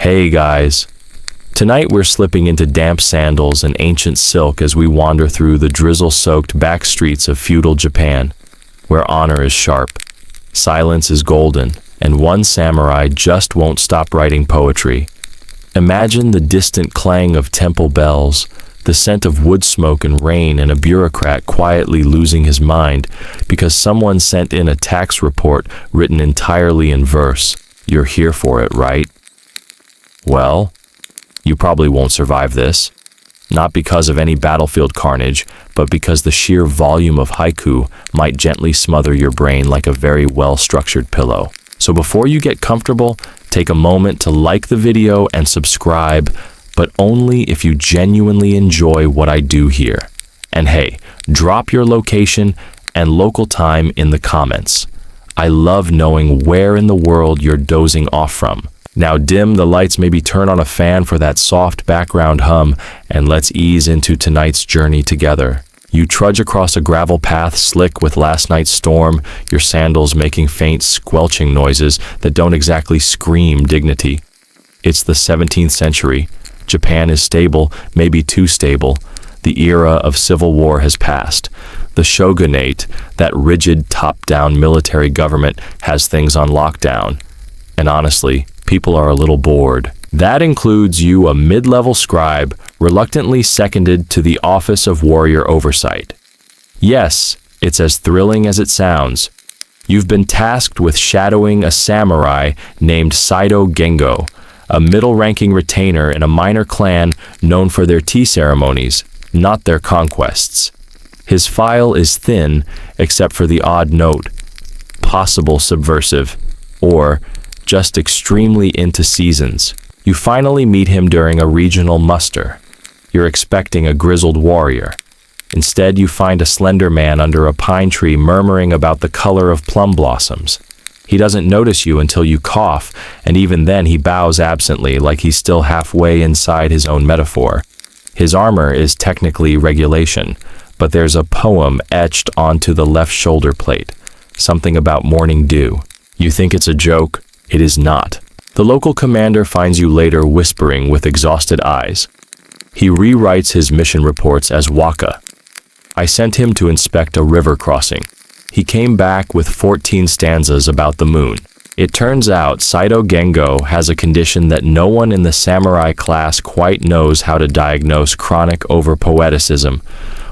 Hey guys, tonight we're slipping into damp sandals and ancient silk as we wander through the drizzle-soaked back streets of feudal Japan, where honor is sharp, silence is golden, and one samurai just won't stop writing poetry. Imagine the distant clang of temple bells, the scent of wood smoke and rain, and a bureaucrat quietly losing his mind because someone sent in a tax report written entirely in verse. You're here for it, right? Well, you probably won't survive this. Not because of any battlefield carnage, but because the sheer volume of haiku might gently smother your brain like a very well-structured pillow. So before you get comfortable, take a moment to like the video and subscribe, but only if you genuinely enjoy what I do here. And hey, drop your location and local time in the comments. I love knowing where in the world you're dozing off from. Now dim the lights, maybe turn on a fan for that soft background hum, and let's ease into tonight's journey together. You trudge across a gravel path slick with last night's storm, your sandals making faint squelching noises that don't exactly scream dignity. It's the 17th century. Japan is stable, maybe too stable. The era of civil war has passed. The shogunate, that rigid top-down military government, has things on lockdown. And honestly, people are a little bored. That includes you, a mid-level scribe, reluctantly seconded to the office of warrior oversight. Yes, it's as thrilling as it sounds. You've been tasked with shadowing a samurai named Saito Gengo, a middle-ranking retainer in a minor clan known for their tea ceremonies, not their conquests. His file is thin, except for the odd note, possible subversive, or just extremely into seasons. You finally meet him during a regional muster. You're expecting a grizzled warrior. Instead, you find a slender man under a pine tree murmuring about the color of plum blossoms. He doesn't notice you until you cough, and even then he bows absently like he's still halfway inside his own metaphor. His armor is technically regulation, but there's a poem etched onto the left shoulder plate, something about morning dew. You think it's a joke? It is not. The local commander finds you later whispering with exhausted eyes. He rewrites his mission reports as Waka. I sent him to inspect a river crossing. He came back with 14 stanzas about the moon. It turns out Saito Gengo has a condition that no one in the samurai class quite knows how to diagnose: chronic overpoeticism.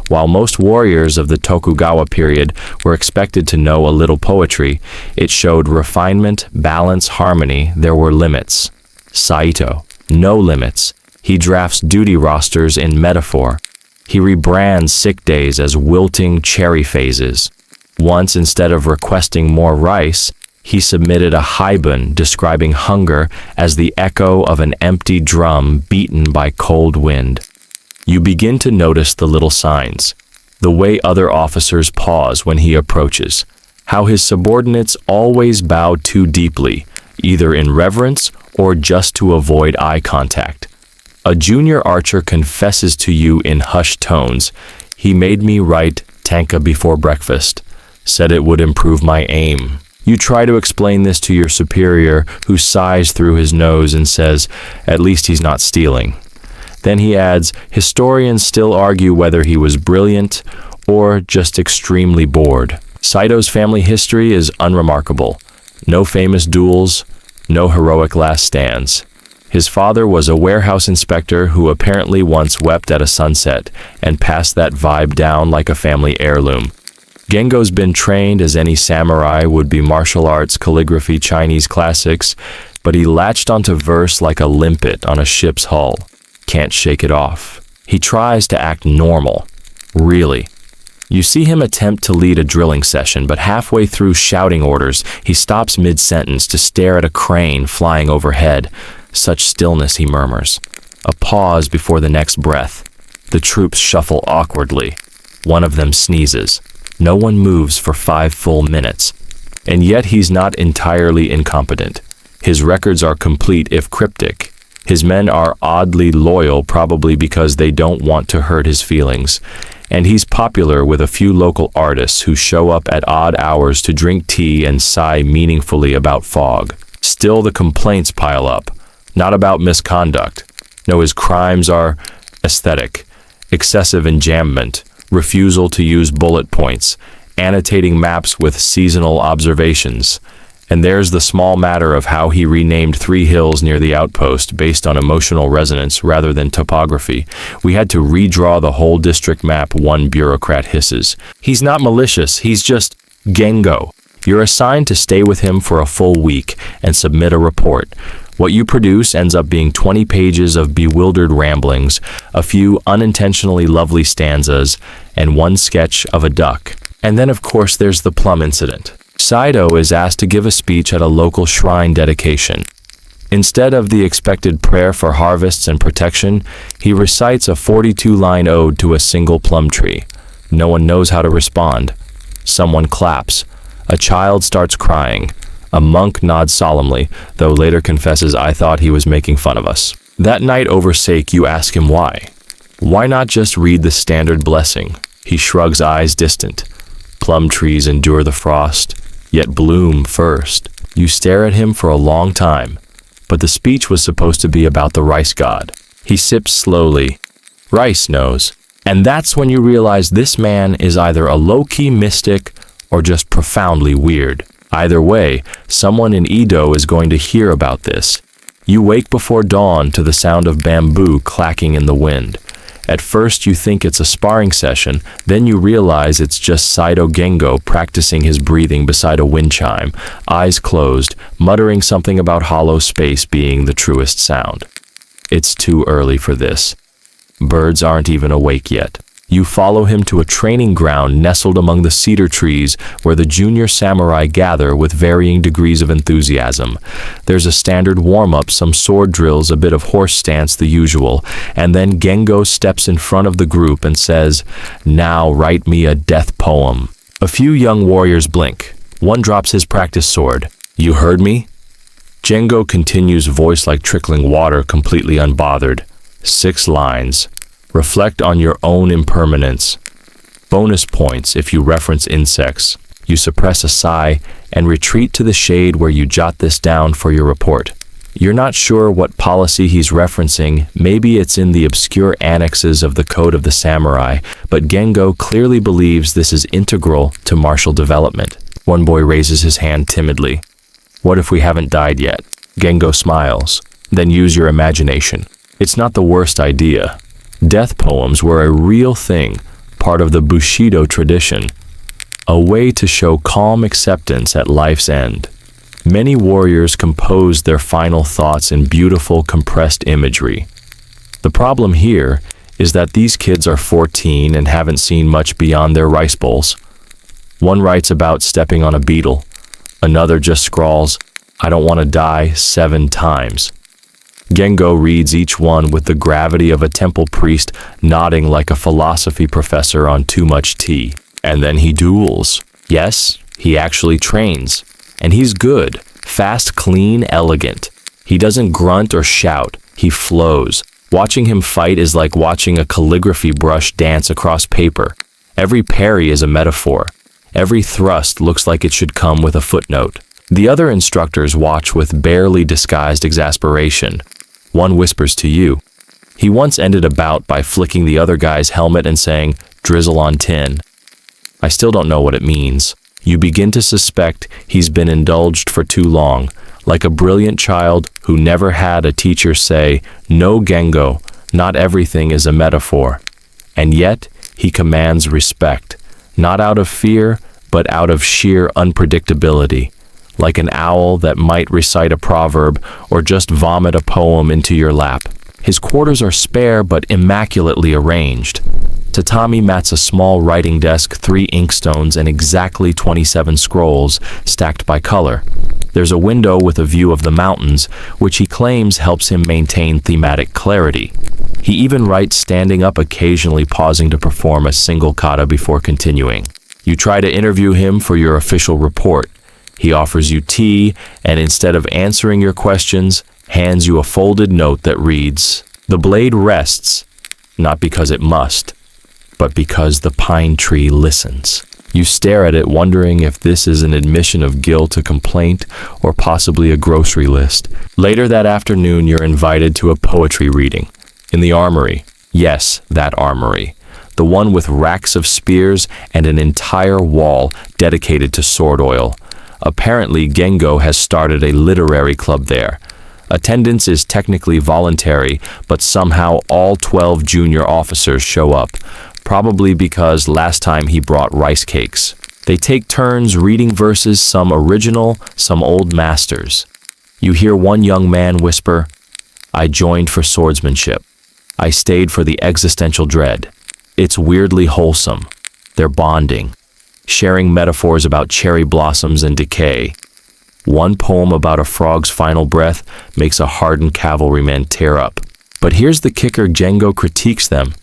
While most warriors of the Tokugawa period were expected to know a little poetry, it showed refinement, balance, harmony. There were limits. Saito, no limits. He drafts duty rosters in metaphor. He rebrands sick days as wilting cherry phases. Once, instead of requesting more rice, he submitted a haibun describing hunger as the echo of an empty drum beaten by cold wind. You begin to notice the little signs, the way other officers pause when he approaches, how his subordinates always bow too deeply, either in reverence or just to avoid eye contact. A junior archer confesses to you in hushed tones, "He made me write tanka before breakfast, said it would improve my aim." You try to explain this to your superior, who sighs through his nose and says, "At least he's not stealing." Then he adds, historians still argue whether he was brilliant or just extremely bored. Saito's family history is unremarkable. No famous duels, no heroic last stands. His father was a warehouse inspector who apparently once wept at a sunset and passed that vibe down like a family heirloom. Gengo's been trained as any samurai would be: martial arts, calligraphy, Chinese classics, but he latched onto verse like a limpet on a ship's hull. Can't shake it off. He tries to act normal. Really. You see him attempt to lead a drilling session, but halfway through shouting orders, he stops mid-sentence to stare at a crane flying overhead. Such stillness, he murmurs. A pause before the next breath. The troops shuffle awkwardly. One of them sneezes. No one moves for 5 full minutes. And yet he's not entirely incompetent. His records are complete if cryptic. His men are oddly loyal, probably because they don't want to hurt his feelings. And he's popular with a few local artists who show up at odd hours to drink tea and sigh meaningfully about fog. Still, the complaints pile up. not about misconduct. No, his crimes are aesthetic, excessive enjambment, refusal to use bullet points, annotating maps with seasonal observations. And there's the small matter of how he renamed 3 hills near the outpost based on emotional resonance rather than topography. We had to redraw the whole district map, one bureaucrat hisses. He's not malicious, he's just Gengo. You're assigned to stay with him for a full week and submit a report. What you produce ends up being 20 pages of bewildered ramblings, a few unintentionally lovely stanzas, and one sketch of a duck. And then, of course, there's the plum incident. Saito is asked to give a speech at a local shrine dedication. Instead of the expected prayer for harvests and protection, he recites a 42-line ode to a single plum tree. No one knows how to respond. Someone claps. A child starts crying. A monk nods solemnly, though later confesses, "I thought he was making fun of us." That night over sake, you ask him why. Why not just read the standard blessing? He shrugs, eyes distant. Plum trees endure the frost, yet bloom first. You stare at him for a long time, but the speech was supposed to be about the rice god. He sips slowly. Rice knows. And that's when you realize this man is either a low-key mystic or just profoundly weird. Either way, someone in Edo is going to hear about this. You wake before dawn to the sound of bamboo clacking in the wind. At first you think it's a sparring session, then you realize it's just Saito Gengo practicing his breathing beside a wind chime, eyes closed, muttering something about hollow space being the truest sound. It's too early for this. Birds aren't even awake yet. You follow him to a training ground nestled among the cedar trees where the junior samurai gather with varying degrees of enthusiasm. There's a standard warm-up, some sword drills, a bit of horse stance, the usual, and then Gengo steps in front of the group and says, "Now write me a death poem." A few young warriors blink. One drops his practice sword. "You heard me?" Gengo continues, voice like trickling water, completely unbothered. 6 lines. Reflect on your own impermanence. Bonus points if you reference insects. You suppress a sigh and retreat to the shade where you jot this down for your report. You're not sure what policy he's referencing, maybe it's in the obscure annexes of the Code of the Samurai, but Gengo clearly believes this is integral to martial development. One boy raises his hand timidly. "What if we haven't died yet?" Gengo smiles. "Then use your imagination. It's not the worst idea." Death poems were a real thing, part of the Bushido tradition, a way to show calm acceptance at life's end. Many warriors composed their final thoughts in beautiful, compressed imagery. The problem here is that these kids are 14 and haven't seen much beyond their rice bowls. One writes about stepping on a beetle. Another just scrawls, "I don't want to die," 7 times. Gengo reads each one with the gravity of a temple priest nodding like a philosophy professor on too much tea. And then he duels. Yes, he actually trains. And he's good, fast, clean, elegant. He doesn't grunt or shout, he flows. Watching him fight is like watching a calligraphy brush dance across paper. Every parry is a metaphor. Every thrust looks like it should come with a footnote. The other instructors watch with barely disguised exasperation. One whispers to you. He once ended a bout by flicking the other guy's helmet and saying, "Drizzle on tin." I still don't know what it means. You begin to suspect he's been indulged for too long, like a brilliant child who never had a teacher say, "No, Gengo, not everything is a metaphor." And yet, he commands respect, not out of fear, but out of sheer unpredictability. Like an owl that might recite a proverb or just vomit a poem into your lap. His quarters are spare but immaculately arranged. Tatami mats a small writing desk, 3 inkstones, and exactly 27 scrolls stacked by color. There's a window with a view of the mountains, which he claims helps him maintain thematic clarity. He even writes standing up, occasionally pausing to perform a single kata before continuing. You try to interview him for your official report. He offers you tea, and instead of answering your questions, hands you a folded note that reads, "The blade rests, not because it must, but because the pine tree listens." You stare at it, wondering if this is an admission of guilt, a complaint, or possibly a grocery list. Later that afternoon, you're invited to a poetry reading. In the armory. Yes, that armory. The one with racks of spears and an entire wall dedicated to sword oil. Apparently, Gengo has started a literary club there. Attendance is technically voluntary, but somehow all 12 junior officers show up, probably because last time he brought rice cakes. They take turns reading verses, some original, some old masters. You hear one young man whisper, "I joined for swordsmanship. I stayed for the existential dread." It's weirdly wholesome. They're bonding, sharing metaphors about cherry blossoms and decay. One poem about a frog's final breath makes a hardened cavalryman tear up. But here's the kicker: Gengo critiques them.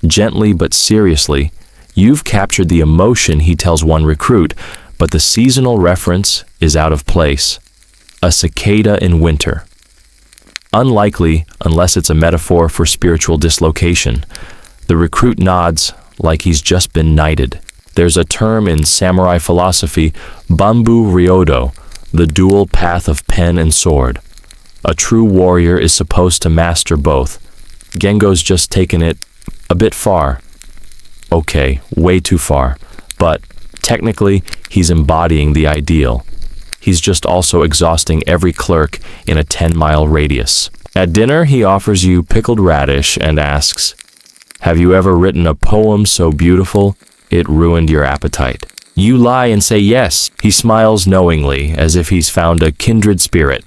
Gently but seriously. You've captured the emotion, he tells one recruit, but the seasonal reference is out of place. A cicada in winter. Unlikely, unless it's a metaphor for spiritual dislocation. The recruit nods, like he's just been knighted. There's a term in samurai philosophy, bambu ryodo, the dual path of pen and sword. A true warrior is supposed to master both. Gengo's just taken it a bit far. Okay, way too far. But technically, he's embodying the ideal. He's just also exhausting every clerk in a 10-mile radius. At dinner, he offers you pickled radish and asks, "Have you ever written a poem so beautiful it ruined your appetite?" You lie and say yes. He smiles knowingly, as if he's found a kindred spirit.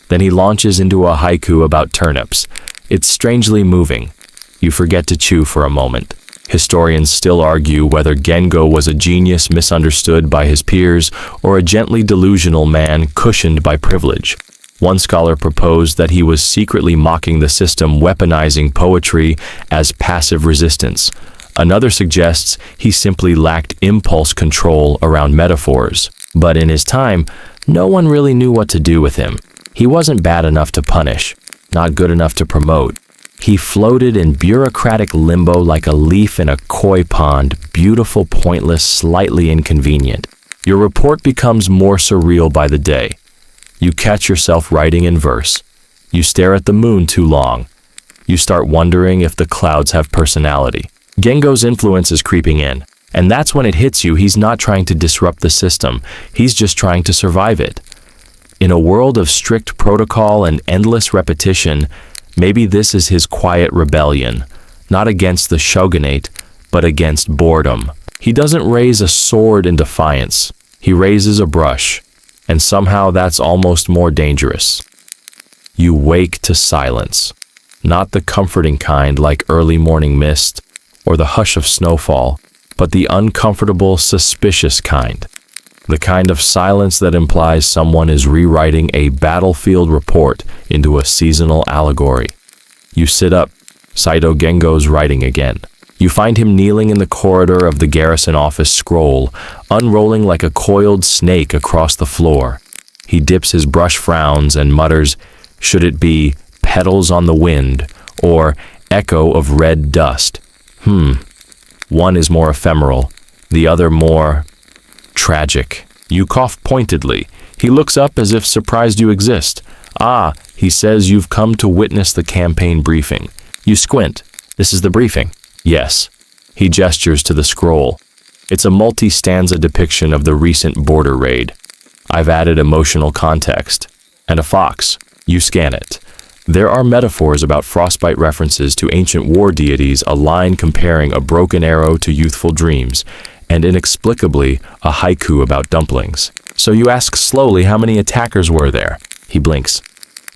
Then he launches into a haiku about turnips. It's strangely moving. You forget to chew for a moment. Historians still argue whether Gengo was a genius misunderstood by his peers or a gently delusional man cushioned by privilege. One scholar proposed that he was secretly mocking the system, weaponizing poetry as passive resistance. Another suggests he simply lacked impulse control around metaphors. But in his time, no one really knew what to do with him. He wasn't bad enough to punish, not good enough to promote. He floated in bureaucratic limbo like a leaf in a koi pond, beautiful, pointless, slightly inconvenient. Your report becomes more surreal by the day. You catch yourself writing in verse. You stare at the moon too long. You start wondering if the clouds have personality. Gengo's influence is creeping in, and that's when it hits you. He's not trying to disrupt the system. He's just trying to survive it. In a world of strict protocol and endless repetition, maybe this is his quiet rebellion, not against the shogunate, but against boredom. He doesn't raise a sword in defiance. He raises a brush, and somehow that's almost more dangerous. You wake to silence, not the comforting kind like early morning mist or the hush of snowfall, but the uncomfortable, suspicious kind. The kind of silence that implies someone is rewriting a battlefield report into a seasonal allegory. You sit up. Saito Gengo's writing again. You find him kneeling in the corridor of the garrison office, scroll, unrolling like a coiled snake across the floor. He dips his brush, frowns, and mutters, should it be petals on the wind or echo of red dust? One is more ephemeral, the other more tragic. You cough pointedly. He looks up as if surprised you exist. Ah, he says you've come to witness the campaign briefing. You squint. This is the briefing. Yes. He gestures to the scroll. It's a multi-stanza depiction of the recent border raid. I've added emotional context. And a fox. You scan it. There are metaphors about frostbite, references to ancient war deities, a line comparing a broken arrow to youthful dreams, and inexplicably a haiku about dumplings. So you ask slowly, how many attackers were there? He blinks.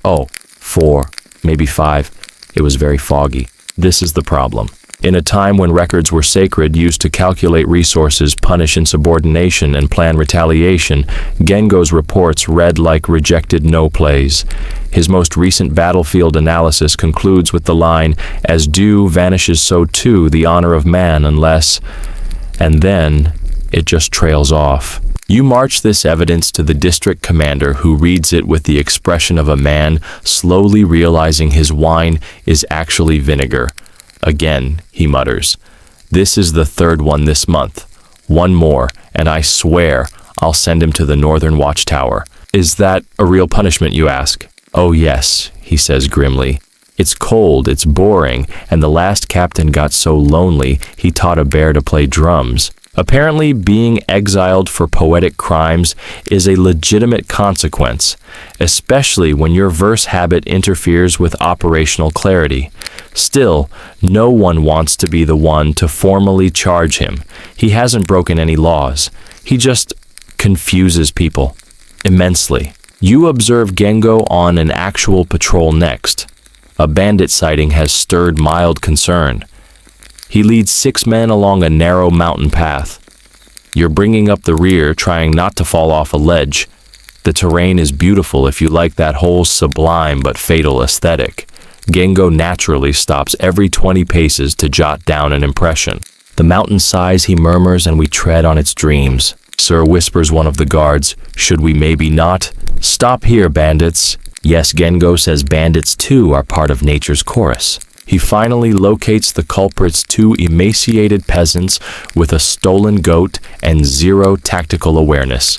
Oh, 4, maybe 5. It was very foggy. This is the problem. In a time when records were sacred, used to calculate resources, punish insubordination, and plan retaliation, Gengo's reports read like rejected no-plays. His most recent battlefield analysis concludes with the line, as dew vanishes so too the honor of man unless... And then, it just trails off. You march this evidence to the district commander, who reads it with the expression of a man slowly realizing his wine is actually vinegar. Again, he mutters. This is the third one this month. One more, and I swear I'll send him to the northern watchtower. Is that a real punishment, you ask? Oh yes, he says grimly. It's cold, it's boring, and the last captain got so lonely he taught a bear to play drums. Apparently, being exiled for poetic crimes is a legitimate consequence, especially when your verse habit interferes with operational clarity. Still, no one wants to be the one to formally charge him. He hasn't broken any laws. He just confuses people immensely. You observe Gengo on an actual patrol next. A bandit sighting has stirred mild concern. He leads 6 men along a narrow mountain path. You're bringing up the rear, trying not to fall off a ledge. The terrain is beautiful if you like that whole sublime but fatal aesthetic. Gengo naturally stops every 20 paces to jot down an impression. The mountain sighs, he murmurs, and we tread on its dreams. Sir, whispers one of the guards, should we maybe not? Stop here, bandits. Yes, Gengo says bandits too are part of nature's chorus. He finally locates the culprits, 2 emaciated peasants with a stolen goat and 0 tactical awareness.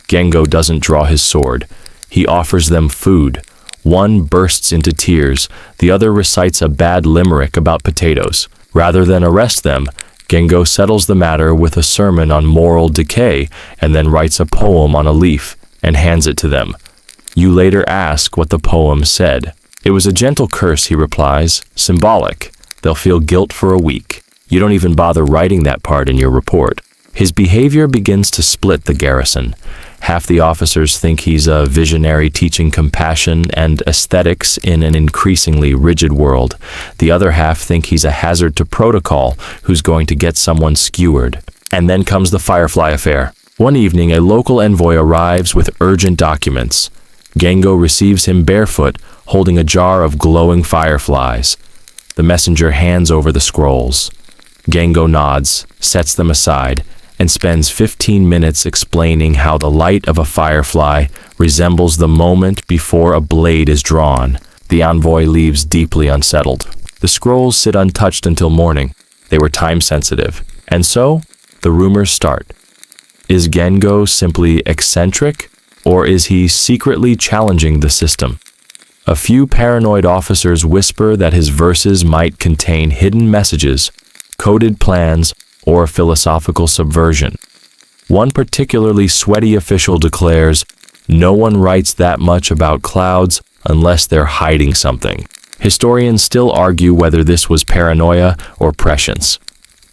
Gengo doesn't draw his sword. He offers them food. One bursts into tears. The other recites a bad limerick about potatoes. Rather than arrest them, Gengo settles the matter with a sermon on moral decay and then writes a poem on a leaf and hands it to them. You later ask what the poem said. It was a gentle curse, he replies, symbolic. They'll feel guilt for a week. You don't even bother writing that part in your report. His behavior begins to split the garrison. Half the officers think he's a visionary teaching compassion and aesthetics in an increasingly rigid world. The other half think he's a hazard to protocol who's going to get someone skewered. And then comes the Firefly affair. One evening, a local envoy arrives with urgent documents. Gengo receives him barefoot, holding a jar of glowing fireflies. The messenger hands over the scrolls. Gengo nods, sets them aside, and spends 15 minutes explaining how the light of a firefly resembles the moment before a blade is drawn. The envoy leaves deeply unsettled. The scrolls sit untouched until morning. They were time-sensitive. And so, the rumors start. Is Gengo simply eccentric, or is he secretly challenging the system? A few paranoid officers whisper that his verses might contain hidden messages, coded plans, or philosophical subversion. One particularly sweaty official declares, no one writes that much about clouds unless they're hiding something. Historians still argue whether this was paranoia or prescience.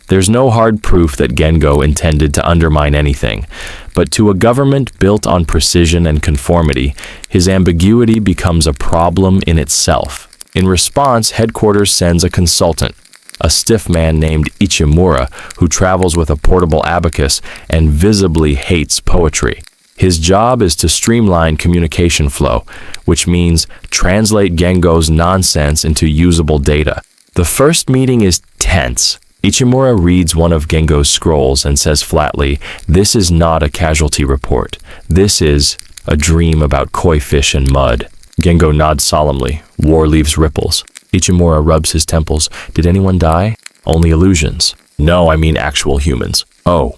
There's no hard proof that Gengo intended to undermine anything, but to a government built on precision and conformity, his ambiguity becomes a problem in itself. In response, headquarters sends a consultant, a stiff man named Ichimura, who travels with a portable abacus and visibly hates poetry. His job is to streamline communication flow, which means translate Gengo's nonsense into usable data. The first meeting is tense. Ichimura reads one of Gengo's scrolls and says flatly, "This is not a casualty report. This is a dream about koi fish and mud." Gengo nods solemnly. War leaves ripples. Ichimura rubs his temples. Did anyone die? Only illusions. No, I mean actual humans. Oh,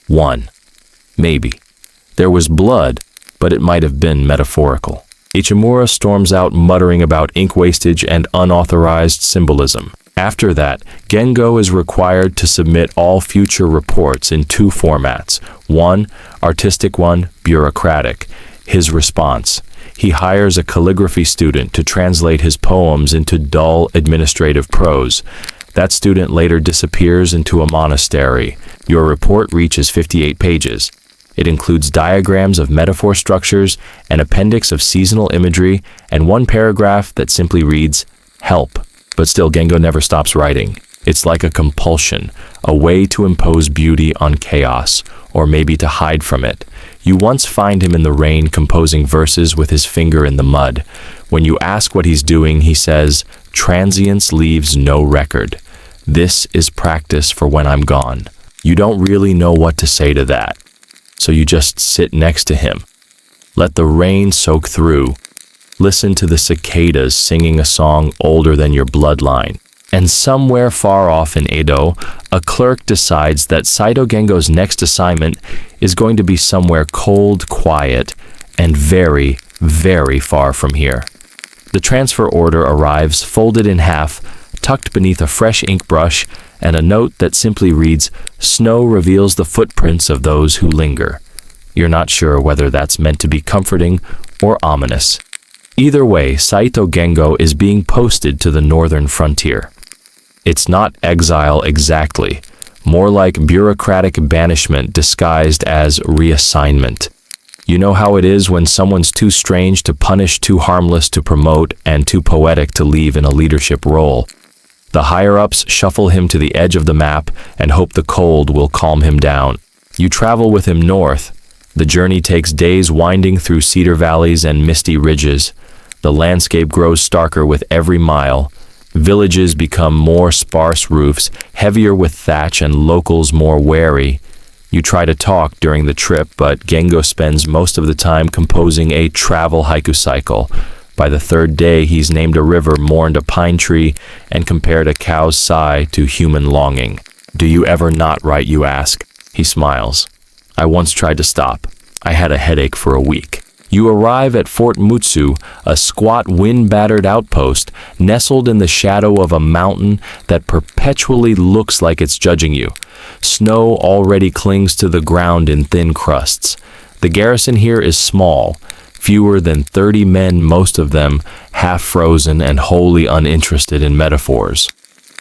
one. Maybe. There was blood, but it might have been metaphorical. Ichimura storms out muttering about ink wastage and unauthorized symbolism. After that, Gengo is required to submit all future reports in 2 formats. One, artistic, one, bureaucratic. His response: he hires a calligraphy student to translate his poems into dull administrative prose. That student later disappears into a monastery. Your report reaches 58 pages. It includes diagrams of metaphor structures, an appendix of seasonal imagery, and 1 paragraph that simply reads, "Help." But still, Gengo never stops writing. It's like a compulsion, a way to impose beauty on chaos, or maybe to hide from it. You once find him in the rain composing verses with his finger in the mud. When you ask what he's doing, he says, "Transience leaves no record. This is practice for when I'm gone." You don't really know what to say to that, so you just sit next to him. Let the rain soak through. Listen to the cicadas singing a song older than your bloodline. And somewhere far off in Edo, a clerk decides that Saito Gengo's next assignment is going to be somewhere cold, quiet, and very, very far from here. The transfer order arrives folded in half, tucked beneath a fresh ink brush, and a note that simply reads, "Snow reveals the footprints of those who linger." You're not sure whether that's meant to be comforting or ominous. Either way, Saito Gengo is being posted to the northern frontier. It's not exile exactly, more like bureaucratic banishment disguised as reassignment. You know how it is when someone's too strange to punish, too harmless to promote, and too poetic to leave in a leadership role. The higher-ups shuffle him to the edge of the map and hope the cold will calm him down. You travel with him north. The journey takes days winding through cedar valleys and misty ridges. The landscape grows starker with every mile. Villages become more sparse roofs, heavier with thatch, and locals more wary. You try to talk during the trip, but Gengo spends most of the time composing a travel haiku cycle. By the third day, he's named a river, mourned a pine tree, and compared a cow's sigh to human longing. "Do you ever not write, you ask?" He smiles. "I once tried to stop. I had a headache for a week." You arrive at Fort Mutsu, a squat, wind-battered outpost, nestled in the shadow of a mountain that perpetually looks like it's judging you. Snow already clings to the ground in thin crusts. The garrison here is small, fewer than 30 men, most of them half-frozen and wholly uninterested in metaphors.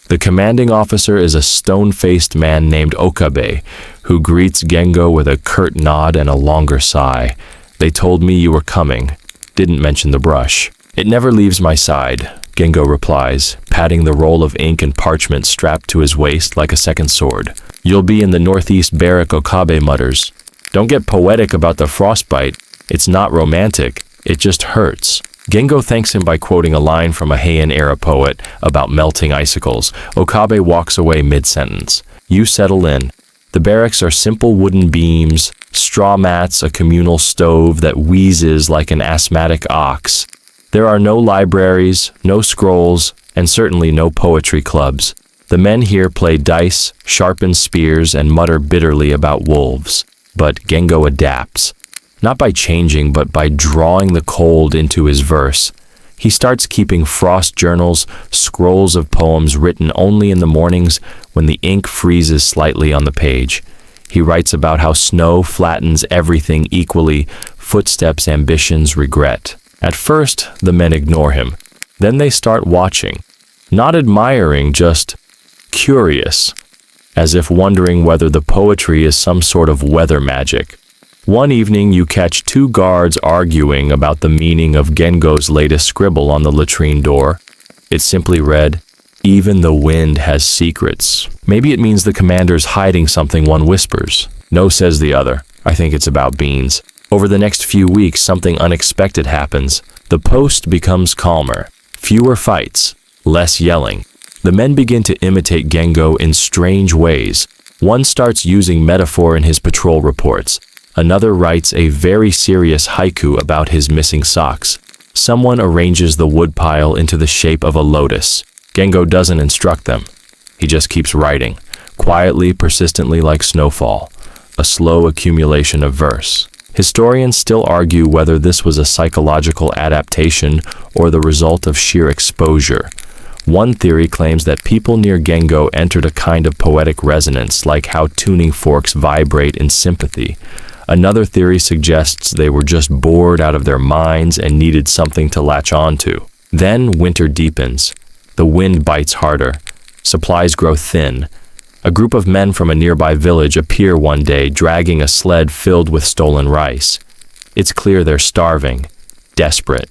The commanding officer is a stone-faced man named Okabe, who greets Gengo with a curt nod and a longer sigh. "They told me you were coming. Didn't mention the brush." "It never leaves my side," Gengo replies, patting the roll of ink and parchment strapped to his waist like a second sword. "You'll be in the northeast barrack," Okabe mutters. "Don't get poetic about the frostbite. It's not romantic. It just hurts." Gengo thanks him by quoting a line from a Heian-era poet about melting icicles. Okabe walks away mid-sentence. You settle in. The barracks are simple wooden beams, straw mats, a communal stove that wheezes like an asthmatic ox. There are no libraries, no scrolls, and certainly no poetry clubs. The men here play dice, sharpen spears, and mutter bitterly about wolves. But Gengo adapts. Not by changing, but by drawing the cold into his verse. He starts keeping frost journals, scrolls of poems written only in the mornings when the ink freezes slightly on the page. He writes about how snow flattens everything equally, footsteps, ambitions, regret. At first, the men ignore him. Then they start watching. Not admiring, just curious, as if wondering whether the poetry is some sort of weather magic. One evening, you catch two guards arguing about the meaning of Gengo's latest scribble on the latrine door. It simply read, "Even the wind has secrets." Maybe it means the commander's hiding something, one whispers. "No," says the other. "I think it's about beans." Over the next few weeks, something unexpected happens. The post becomes calmer. Fewer fights. Less yelling. The men begin to imitate Gengo in strange ways. One starts using metaphor in his patrol reports. Another writes a very serious haiku about his missing socks. Someone arranges the woodpile into the shape of a lotus. Gengo doesn't instruct them. He just keeps writing, quietly, persistently, like snowfall, a slow accumulation of verse. Historians still argue whether this was a psychological adaptation or the result of sheer exposure. One theory claims that people near Gengo entered a kind of poetic resonance, like how tuning forks vibrate in sympathy. Another theory suggests they were just bored out of their minds and needed something to latch onto. Then winter deepens. The wind bites harder. Supplies grow thin. A group of men from a nearby village appear one day, dragging a sled filled with stolen rice. It's clear they're starving, desperate.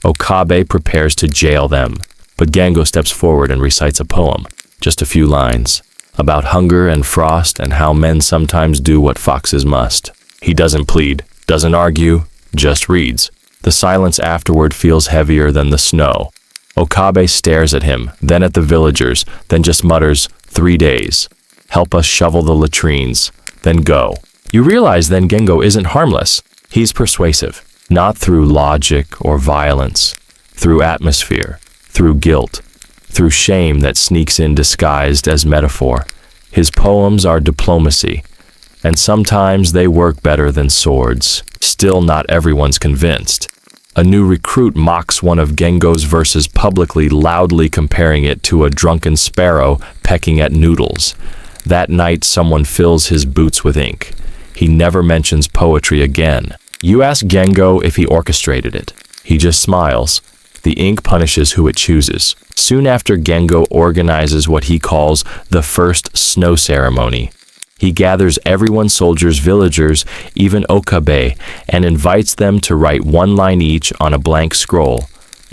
Okabe prepares to jail them, but Gengo steps forward and recites a poem, just a few lines, about hunger and frost and how men sometimes do what foxes must. He doesn't plead, doesn't argue, just reads. The silence afterward feels heavier than the snow. Okabe stares at him, then at the villagers, then just mutters, 3 days. Help us shovel the latrines, then go. You realize then Gengo isn't harmless. He's persuasive, not through logic or violence, through atmosphere, through guilt, through shame that sneaks in disguised as metaphor. His poems are diplomacy, and sometimes they work better than swords. Still, not everyone's convinced. A new recruit mocks one of Gengo's verses publicly, loudly comparing it to a drunken sparrow pecking at noodles. That night, someone fills his boots with ink. He never mentions poetry again. You ask Gengo if he orchestrated it. He just smiles. The ink punishes who it chooses. Soon after, Gengo organizes what he calls the first snow ceremony. He gathers everyone, soldiers, villagers, even Okabe, and invites them to write one line each on a blank scroll.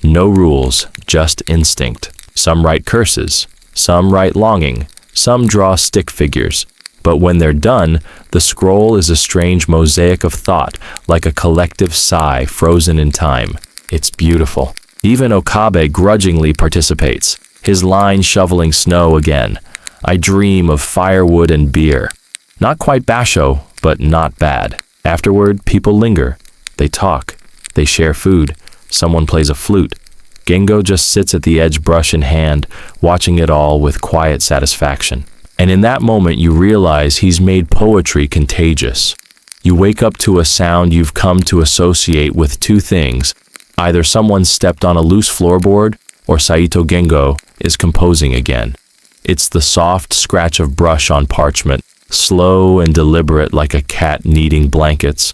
No rules, just instinct. Some write curses, some write longing, some draw stick figures. But when they're done, the scroll is a strange mosaic of thought, like a collective sigh frozen in time. It's beautiful. Even Okabe grudgingly participates, his line shoveling snow again. I dream of firewood and beer. Not quite basho, but not bad. Afterward, people linger. They talk. They share food. Someone plays a flute. Gengo just sits at the edge, brush in hand, watching it all with quiet satisfaction. And in that moment, you realize he's made poetry contagious. You wake up to a sound you've come to associate with two things. Either someone stepped on a loose floorboard, or Saito Gengo is composing again. It's the soft scratch of brush on parchment, slow and deliberate like a cat kneading blankets.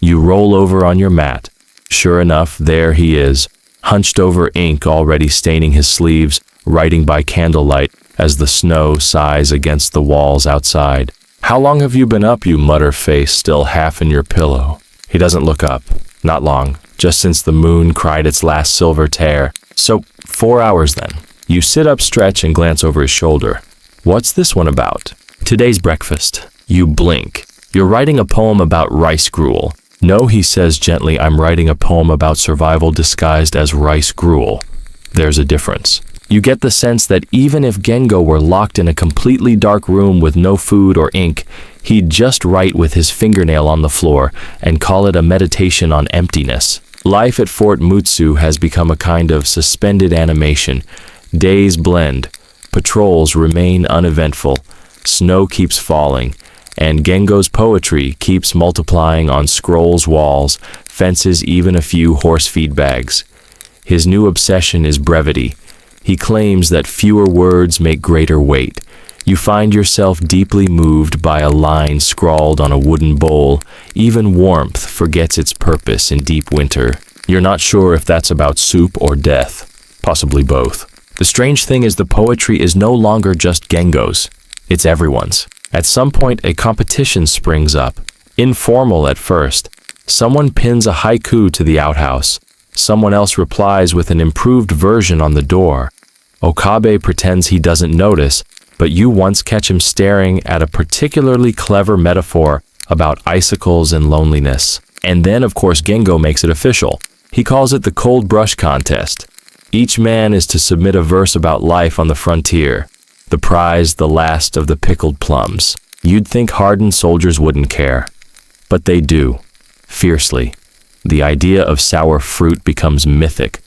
You roll over on your mat. Sure enough, there he is, hunched over, ink already staining his sleeves, writing by candlelight as the snow sighs against the walls outside. How long have you been up, you mutter, face still half in your pillow? He doesn't look up. Not long, just since the moon cried its last silver tear. So, 4 hours then. You sit up, stretch, and glance over his shoulder. What's this one about? Today's breakfast. You blink. You're writing a poem about rice gruel. No, he says gently, I'm writing a poem about survival disguised as rice gruel. There's a difference. You get the sense that even if Gengo were locked in a completely dark room with no food or ink, he'd just write with his fingernail on the floor and call it a meditation on emptiness. Life at Fort Mutsu has become a kind of suspended animation. Days blend, patrols remain uneventful, snow keeps falling, and Gengo's poetry keeps multiplying on scrolls, walls, fences, even a few horse feed bags. His new obsession is brevity. He claims that fewer words make greater weight. You find yourself deeply moved by a line scrawled on a wooden bowl. Even warmth forgets its purpose in deep winter. You're not sure if that's about soup or death. Possibly both. The strange thing is the poetry is no longer just Gengo's. It's everyone's. At some point, a competition springs up. Informal at first. Someone pins a haiku to the outhouse. Someone else replies with an improved version on the door. Okabe pretends he doesn't notice, but you once catch him staring at a particularly clever metaphor about icicles and loneliness. And then, of course, Gengo makes it official. He calls it the cold brush contest. Each man is to submit a verse about life on the frontier. The prize, the last of the pickled plums. You'd think hardened soldiers wouldn't care. But they do. Fiercely. The idea of sour fruit becomes mythic.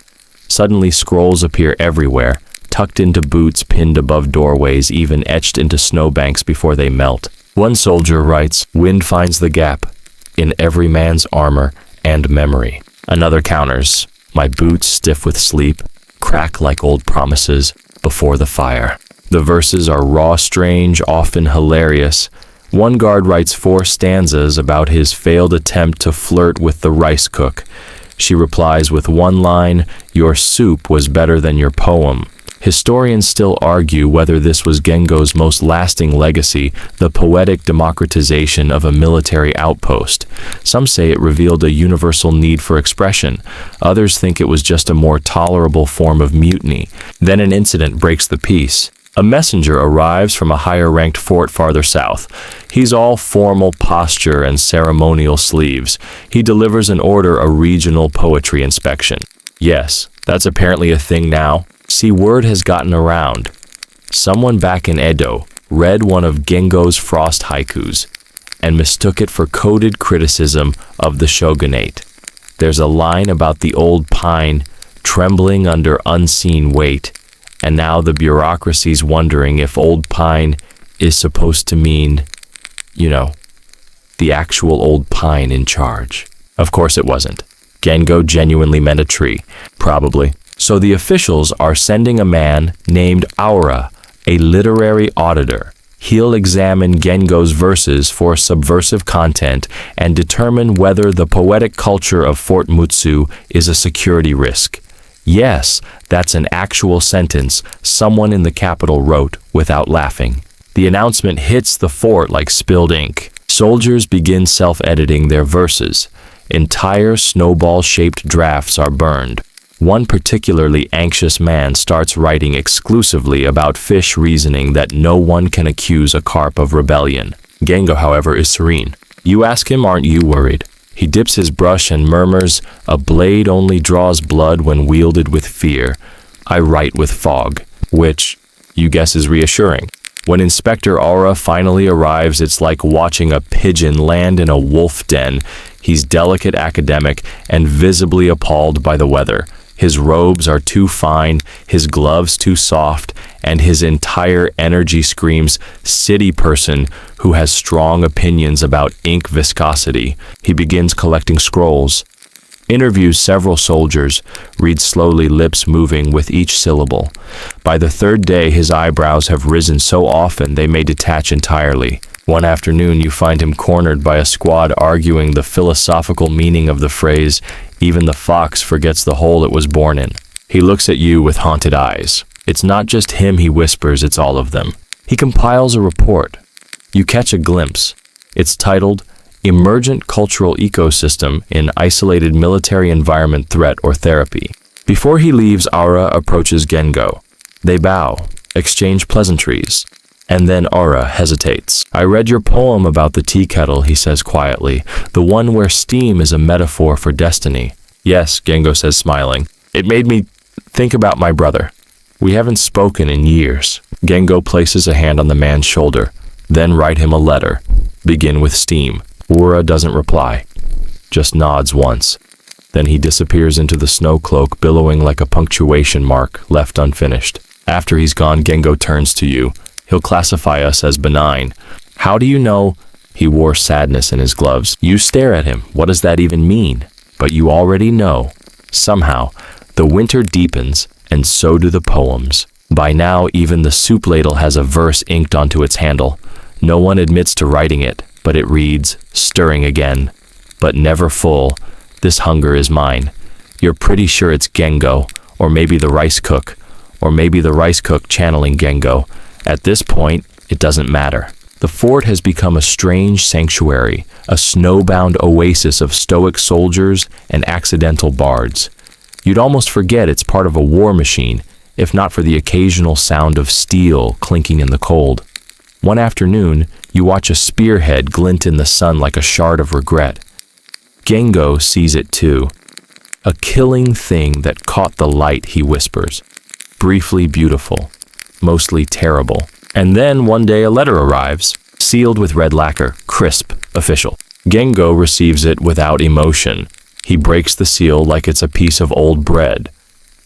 Suddenly scrolls appear everywhere, tucked into boots, pinned above doorways, even etched into snowbanks before they melt. One soldier writes, "Wind finds the gap in every man's armor and memory." Another counters, "My boots, stiff with sleep, crack like old promises before the fire." The verses are raw, strange, often hilarious. One guard writes 4 stanzas about his failed attempt to flirt with the rice cook. She replies with one line, "Your soup was better than your poem." Historians still argue whether this was Gengo's most lasting legacy, the poetic democratization of a military outpost. Some say it revealed a universal need for expression. Others think it was just a more tolerable form of mutiny. Then an incident breaks the peace. A messenger arrives from a higher-ranked fort farther south. He's all formal posture and ceremonial sleeves. He delivers an order, a regional poetry inspection. Yes, that's apparently a thing now. See, word has gotten around. Someone back in Edo read one of Gengo's frost haikus and mistook it for coded criticism of the shogunate. There's a line about the old pine trembling under unseen weight, And now the bureaucracy's wondering if old pine is supposed to mean, the actual old pine in charge. Of course it wasn't. Gengo genuinely meant a tree, probably. So the officials are sending a man named Aura, a literary auditor. He'll examine Gengo's verses for subversive content and determine whether the poetic culture of Fort Mutsu is a security risk. Yes, that's an actual sentence someone in the capital wrote without laughing. The announcement hits the fort like spilled ink. Soldiers begin self-editing their verses. Entire snowball-shaped drafts are burned. One particularly anxious man starts writing exclusively about fish, reasoning that no one can accuse a carp of rebellion. Gengo, however, is serene. You ask him, aren't you worried? He dips his brush and murmurs, a blade only draws blood when wielded with fear. I write with fog, which, you guess, is reassuring. When Inspector Aura finally arrives, it's like watching a pigeon land in a wolf den. He's delicate, academic, and visibly appalled by the weather. His robes are too fine, his gloves too soft, and his entire energy screams city person who has strong opinions about ink viscosity. He begins collecting scrolls, interviews several soldiers, reads slowly, lips moving with each syllable. By the third day, his eyebrows have risen so often they may detach entirely. One afternoon, you find him cornered by a squad arguing the philosophical meaning of the phrase, "Even the fox forgets the hole it was born in." He looks at you with haunted eyes. It's not just him, he whispers, it's all of them. He compiles a report. You catch a glimpse. It's titled, Emergent Cultural Ecosystem in Isolated Military Environment Threat or Therapy. Before he leaves, Aura approaches Gengo. They bow, exchange pleasantries. And then Aura hesitates. I read your poem about the tea kettle, he says quietly, the one where steam is a metaphor for destiny. Yes, Gengo says, smiling. It made me think about my brother. We haven't spoken in years. Gengo places a hand on the man's shoulder. Then write him a letter. Begin with steam. Aura doesn't reply, just nods once. Then he disappears into the snow cloak, billowing like a punctuation mark left unfinished. After he's gone, Gengo turns to you. He'll classify us as benign. How do you know? He wore sadness in his gloves. You stare at him. What does that even mean? But you already know. Somehow, the winter deepens, and so do the poems. By now, even the soup ladle has a verse inked onto its handle. No one admits to writing it, but it reads, stirring again, but never full. This hunger is mine. You're pretty sure it's Gengo, or maybe the rice cook, or maybe the rice cook channeling Gengo. At this point, it doesn't matter. The fort has become a strange sanctuary, a snowbound oasis of stoic soldiers and accidental bards. You'd almost forget it's part of a war machine, if not for the occasional sound of steel clinking in the cold. One afternoon, you watch a spearhead glint in the sun like a shard of regret. Gengo sees it too. A killing thing that caught the light, he whispers. Briefly beautiful, mostly terrible. And then one day a letter arrives, sealed with red lacquer, crisp, official. Gengo receives it without emotion. He breaks the seal like it's a piece of old bread.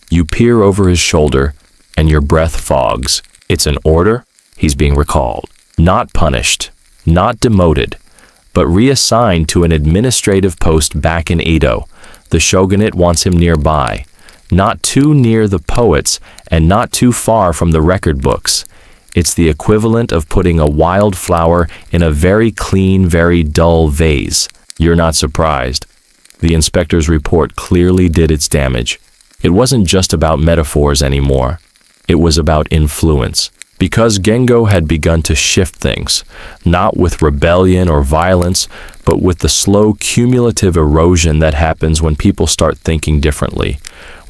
You peer over his shoulder, and your breath fogs. It's an order. He's being recalled. Not punished, not demoted, but reassigned to an administrative post back in Edo. The shogunate wants him nearby, not too near the poets and not too far from the record books. It's the equivalent of putting a wildflower in a very clean, very dull vase. You're not surprised. The inspector's report clearly did its damage. It wasn't just about metaphors anymore. It was about influence. Because Gengo had begun to shift things, not with rebellion or violence, but with the slow cumulative erosion that happens when people start thinking differently.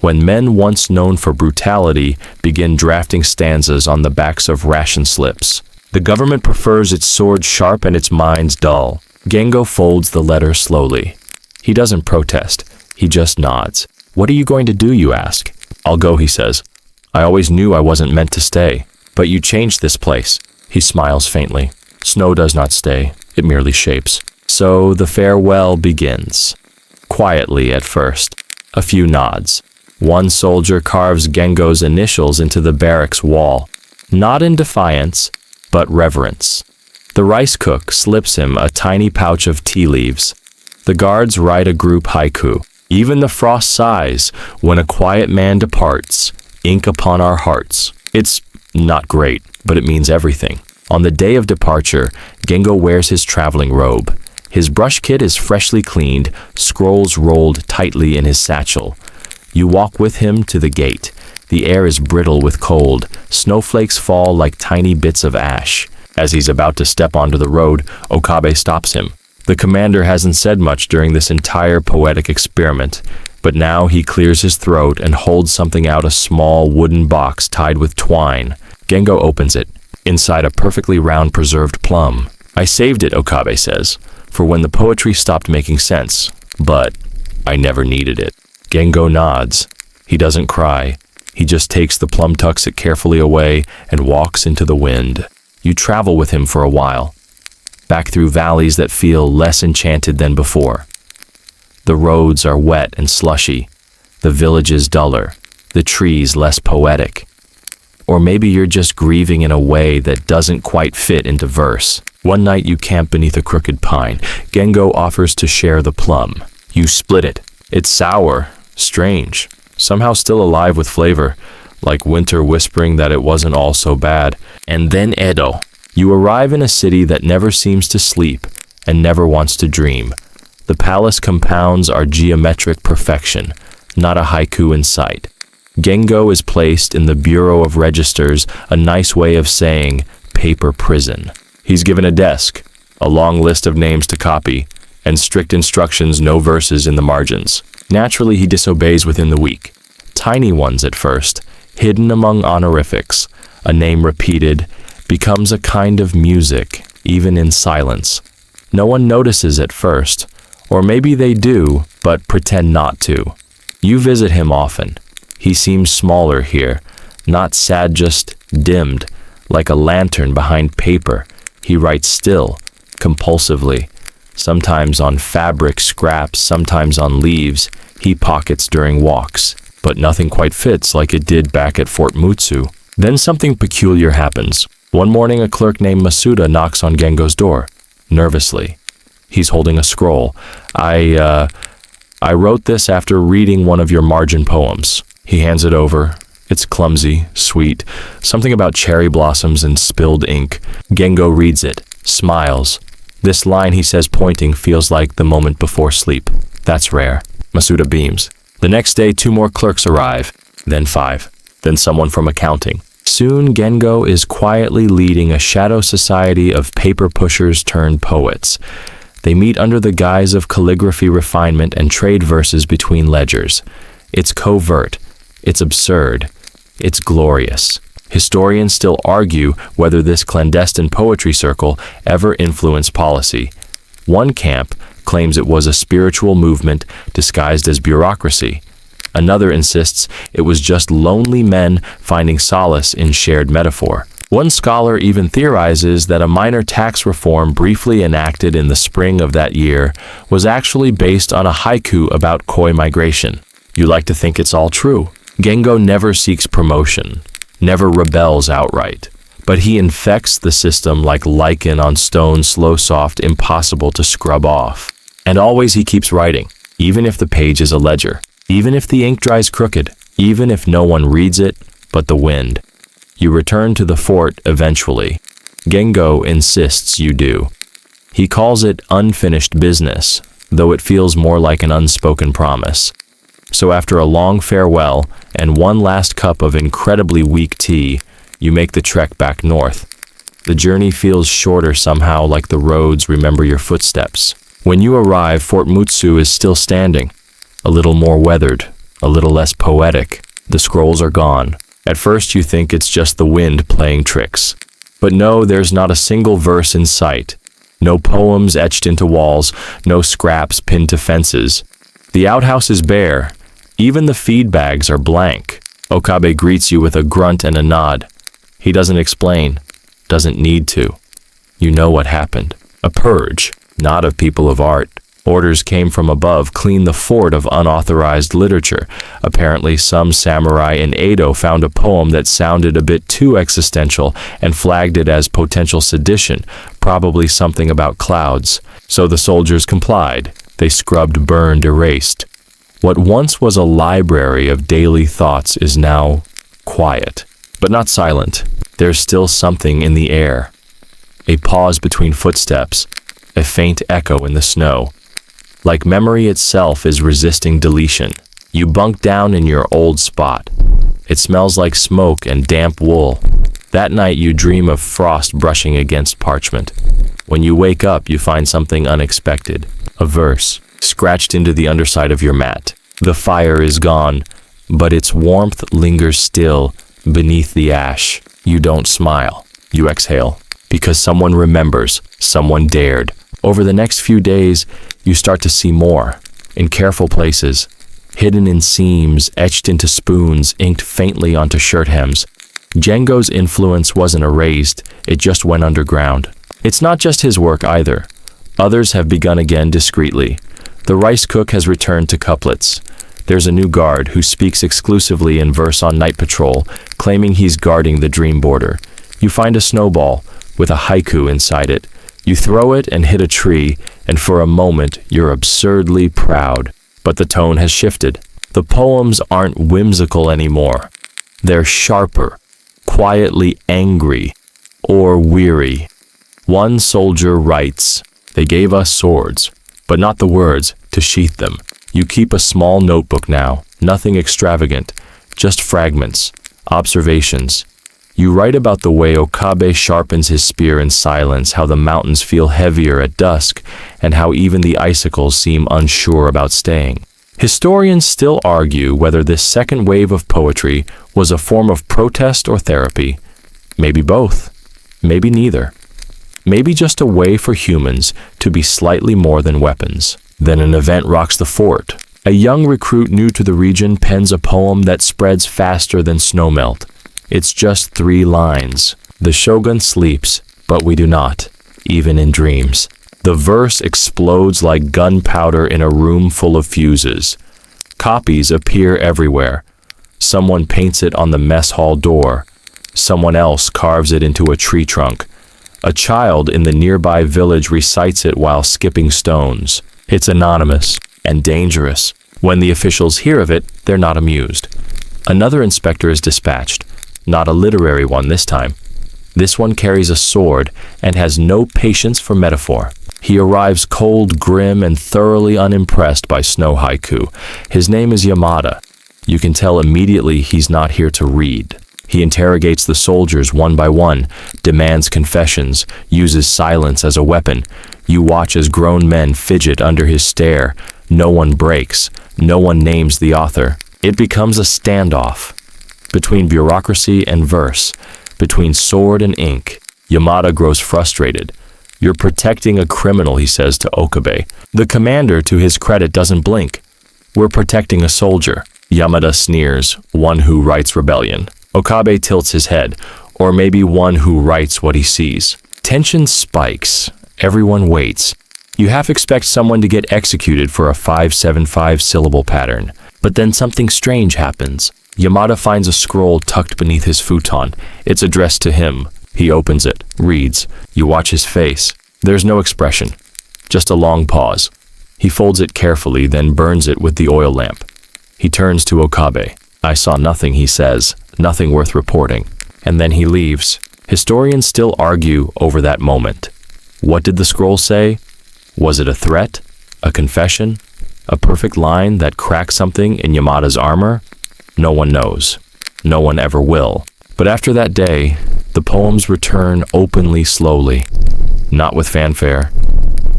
When men once known for brutality begin drafting stanzas on the backs of ration slips. The government prefers its swords sharp and its minds dull. Gengo folds the letter slowly. He doesn't protest. He just nods. What are you going to do, you ask? I'll go, he says. I always knew I wasn't meant to stay. But you changed this place. He smiles faintly. Snow does not stay. It merely shapes. So the farewell begins. Quietly at first. A few nods. One soldier carves Gengo's initials into the barracks wall, not in defiance, but reverence. The rice cook slips him a tiny pouch of tea leaves. The guards write a group haiku. Even the frost sighs when a quiet man departs, ink upon our hearts. It's not great, but it means everything. On the day of departure, Gengo wears his traveling robe. His brush kit is freshly cleaned, scrolls rolled tightly in his satchel. You walk with him to the gate. The air is brittle with cold. Snowflakes fall like tiny bits of ash. As he's about to step onto the road, Okabe stops him. The commander hasn't said much during this entire poetic experiment, but now he clears his throat and holds something out, a small wooden box tied with twine. Gengo opens it. Inside, a perfectly round preserved plum. I saved it, Okabe says, for when the poetry stopped making sense, but I never needed it. Gengo nods. He doesn't cry. He just takes the plum, tucks it carefully away, and walks into the wind. You travel with him for a while, back through valleys that feel less enchanted than before. The roads are wet and slushy, the villages duller, the trees less poetic. Or maybe you're just grieving in a way that doesn't quite fit into verse. One night you camp beneath a crooked pine. Gengo offers to share the plum. You split it. It's sour, strange, somehow still alive with flavor, like winter whispering that it wasn't all so bad. And then Edo. You arrive in a city that never seems to sleep and never wants to dream. The palace compounds are geometric perfection, not a haiku in sight. Gengo is placed in the Bureau of Registers, a nice way of saying paper prison. He's given a desk, a long list of names to copy, and strict instructions, no verses in the margins. Naturally, he disobeys within the week. Tiny ones at first, hidden among honorifics. A name repeated becomes a kind of music, even in silence. No one notices at first, or maybe they do, but pretend not to. You visit him often. He seems smaller here, not sad, just dimmed, like a lantern behind paper. He writes still, compulsively, sometimes on fabric scraps, sometimes on leaves. He pockets during walks, but nothing quite fits like it did back at Fort Mutsu. Then something peculiar happens. One morning, a clerk named Masuda knocks on Gengo's door, nervously. He's holding a scroll. I wrote this after reading one of your margin poems. He hands it over. It's clumsy, sweet, something about cherry blossoms and spilled ink. Gengo reads it, smiles. This line, he says, pointing, feels like the moment before sleep. That's rare. Masuda beams. The next day, 2 more clerks arrive, then 5, then someone from accounting. Soon, Gengo is quietly leading a shadow society of paper pushers turned poets. They meet under the guise of calligraphy refinement and trade verses between ledgers. It's covert. It's absurd. It's glorious. Historians still argue whether this clandestine poetry circle ever influenced policy. One camp claims it was a spiritual movement disguised as bureaucracy. Another insists it was just lonely men finding solace in shared metaphor. One scholar even theorizes that a minor tax reform briefly enacted in the spring of that year was actually based on a haiku about koi migration. You like to think it's all true. Gengo never seeks promotion, never rebels outright, but he infects the system like lichen on stone, slow, soft, impossible to scrub off. And always he keeps writing, even if the page is a ledger, even if the ink dries crooked, even if no one reads it but the wind. You return to the fort eventually. Gengo insists you do. He calls it unfinished business, though it feels more like an unspoken promise. So after a long farewell and one last cup of incredibly weak tea, you make the trek back north. The journey feels shorter somehow, like the roads remember your footsteps. When you arrive, Fort Mutsu is still standing, a little more weathered, a little less poetic. The scrolls are gone. At first you think it's just the wind playing tricks. But no, there's not a single verse in sight. No poems etched into walls, no scraps pinned to fences. The outhouse is bare. Even the feed bags are blank. Okabe greets you with a grunt and a nod. He doesn't explain, doesn't need to. You know what happened. A purge, not of people of art, Orders came from above, clean the fort of unauthorized literature. Apparently, some samurai in Edo found a poem that sounded a bit too existential and flagged it as potential sedition, probably something about clouds. So the soldiers complied. They scrubbed, burned, erased. What once was a library of daily thoughts is now quiet, but not silent. There's still something in the air. A pause between footsteps, a faint echo in the snow. Like memory itself is resisting deletion. You bunk down in your old spot. It smells like smoke and damp wool. That night you dream of frost brushing against parchment. When you wake up, you find something unexpected. A verse, scratched into the underside of your mat. The fire is gone, but its warmth lingers still beneath the ash. You don't smile. You exhale. Because someone remembers, someone dared. Over the next few days, you start to see more. In careful places, hidden in seams, etched into spoons, inked faintly onto shirt hems. Django's influence wasn't erased, it just went underground. It's not just his work either. Others have begun again discreetly. The rice cook has returned to couplets. There's a new guard who speaks exclusively in verse on night patrol, claiming he's guarding the dream border. You find a snowball with a haiku inside it. You throw it and hit a tree, and for a moment you're absurdly proud. But the tone has shifted. The poems aren't whimsical anymore. They're sharper, quietly angry, or weary. One soldier writes, "They gave us swords, but not the words to sheath them." You keep a small notebook now, nothing extravagant, just fragments, observations. You write about the way Okabe sharpens his spear in silence, how the mountains feel heavier at dusk, and how even the icicles seem unsure about staying. Historians still argue whether this second wave of poetry was a form of protest or therapy. Maybe both. Maybe neither. Maybe just a way for humans to be slightly more than weapons. Then an event rocks the fort. A young recruit new to the region pens a poem that spreads faster than snowmelt. It's just 3 lines. The shogun sleeps, but we do not, even in dreams. The verse explodes like gunpowder in a room full of fuses. Copies appear everywhere. Someone paints it on the mess hall door. Someone else carves it into a tree trunk. A child in the nearby village recites it while skipping stones. It's anonymous and dangerous. When the officials hear of it, they're not amused. Another inspector is dispatched. Not a literary one this time. This one carries a sword and has no patience for metaphor. He arrives cold, grim, and thoroughly unimpressed by snow haiku. His name is Yamada. You can tell immediately he's not here to read. He interrogates the soldiers one by one, demands confessions, uses silence as a weapon. You watch as grown men fidget under his stare. No one breaks. No one names the author. It becomes a standoff. Between bureaucracy and verse, between sword and ink. Yamada grows frustrated. "You're protecting a criminal," he says to Okabe. The commander, to his credit, doesn't blink. "We're protecting a soldier." Yamada sneers, "One who writes rebellion." Okabe tilts his head, "Or maybe one who writes what he sees." Tension spikes. Everyone waits. You half expect someone to get executed for a 575 syllable pattern. But then something strange happens. Yamada finds a scroll tucked beneath his futon. It's addressed to him. He opens it, reads. You watch his face. There's no expression, just a long pause. He folds it carefully, then burns it with the oil lamp. He turns to Okabe. "I saw nothing," he says, "nothing worth reporting." And then he leaves. Historians still argue over that moment. What did the scroll say? Was it a threat? A confession? A perfect line that cracked something in Yamada's armor? No one knows. No one ever will. But after that day, the poems return openly, slowly. Not with fanfare,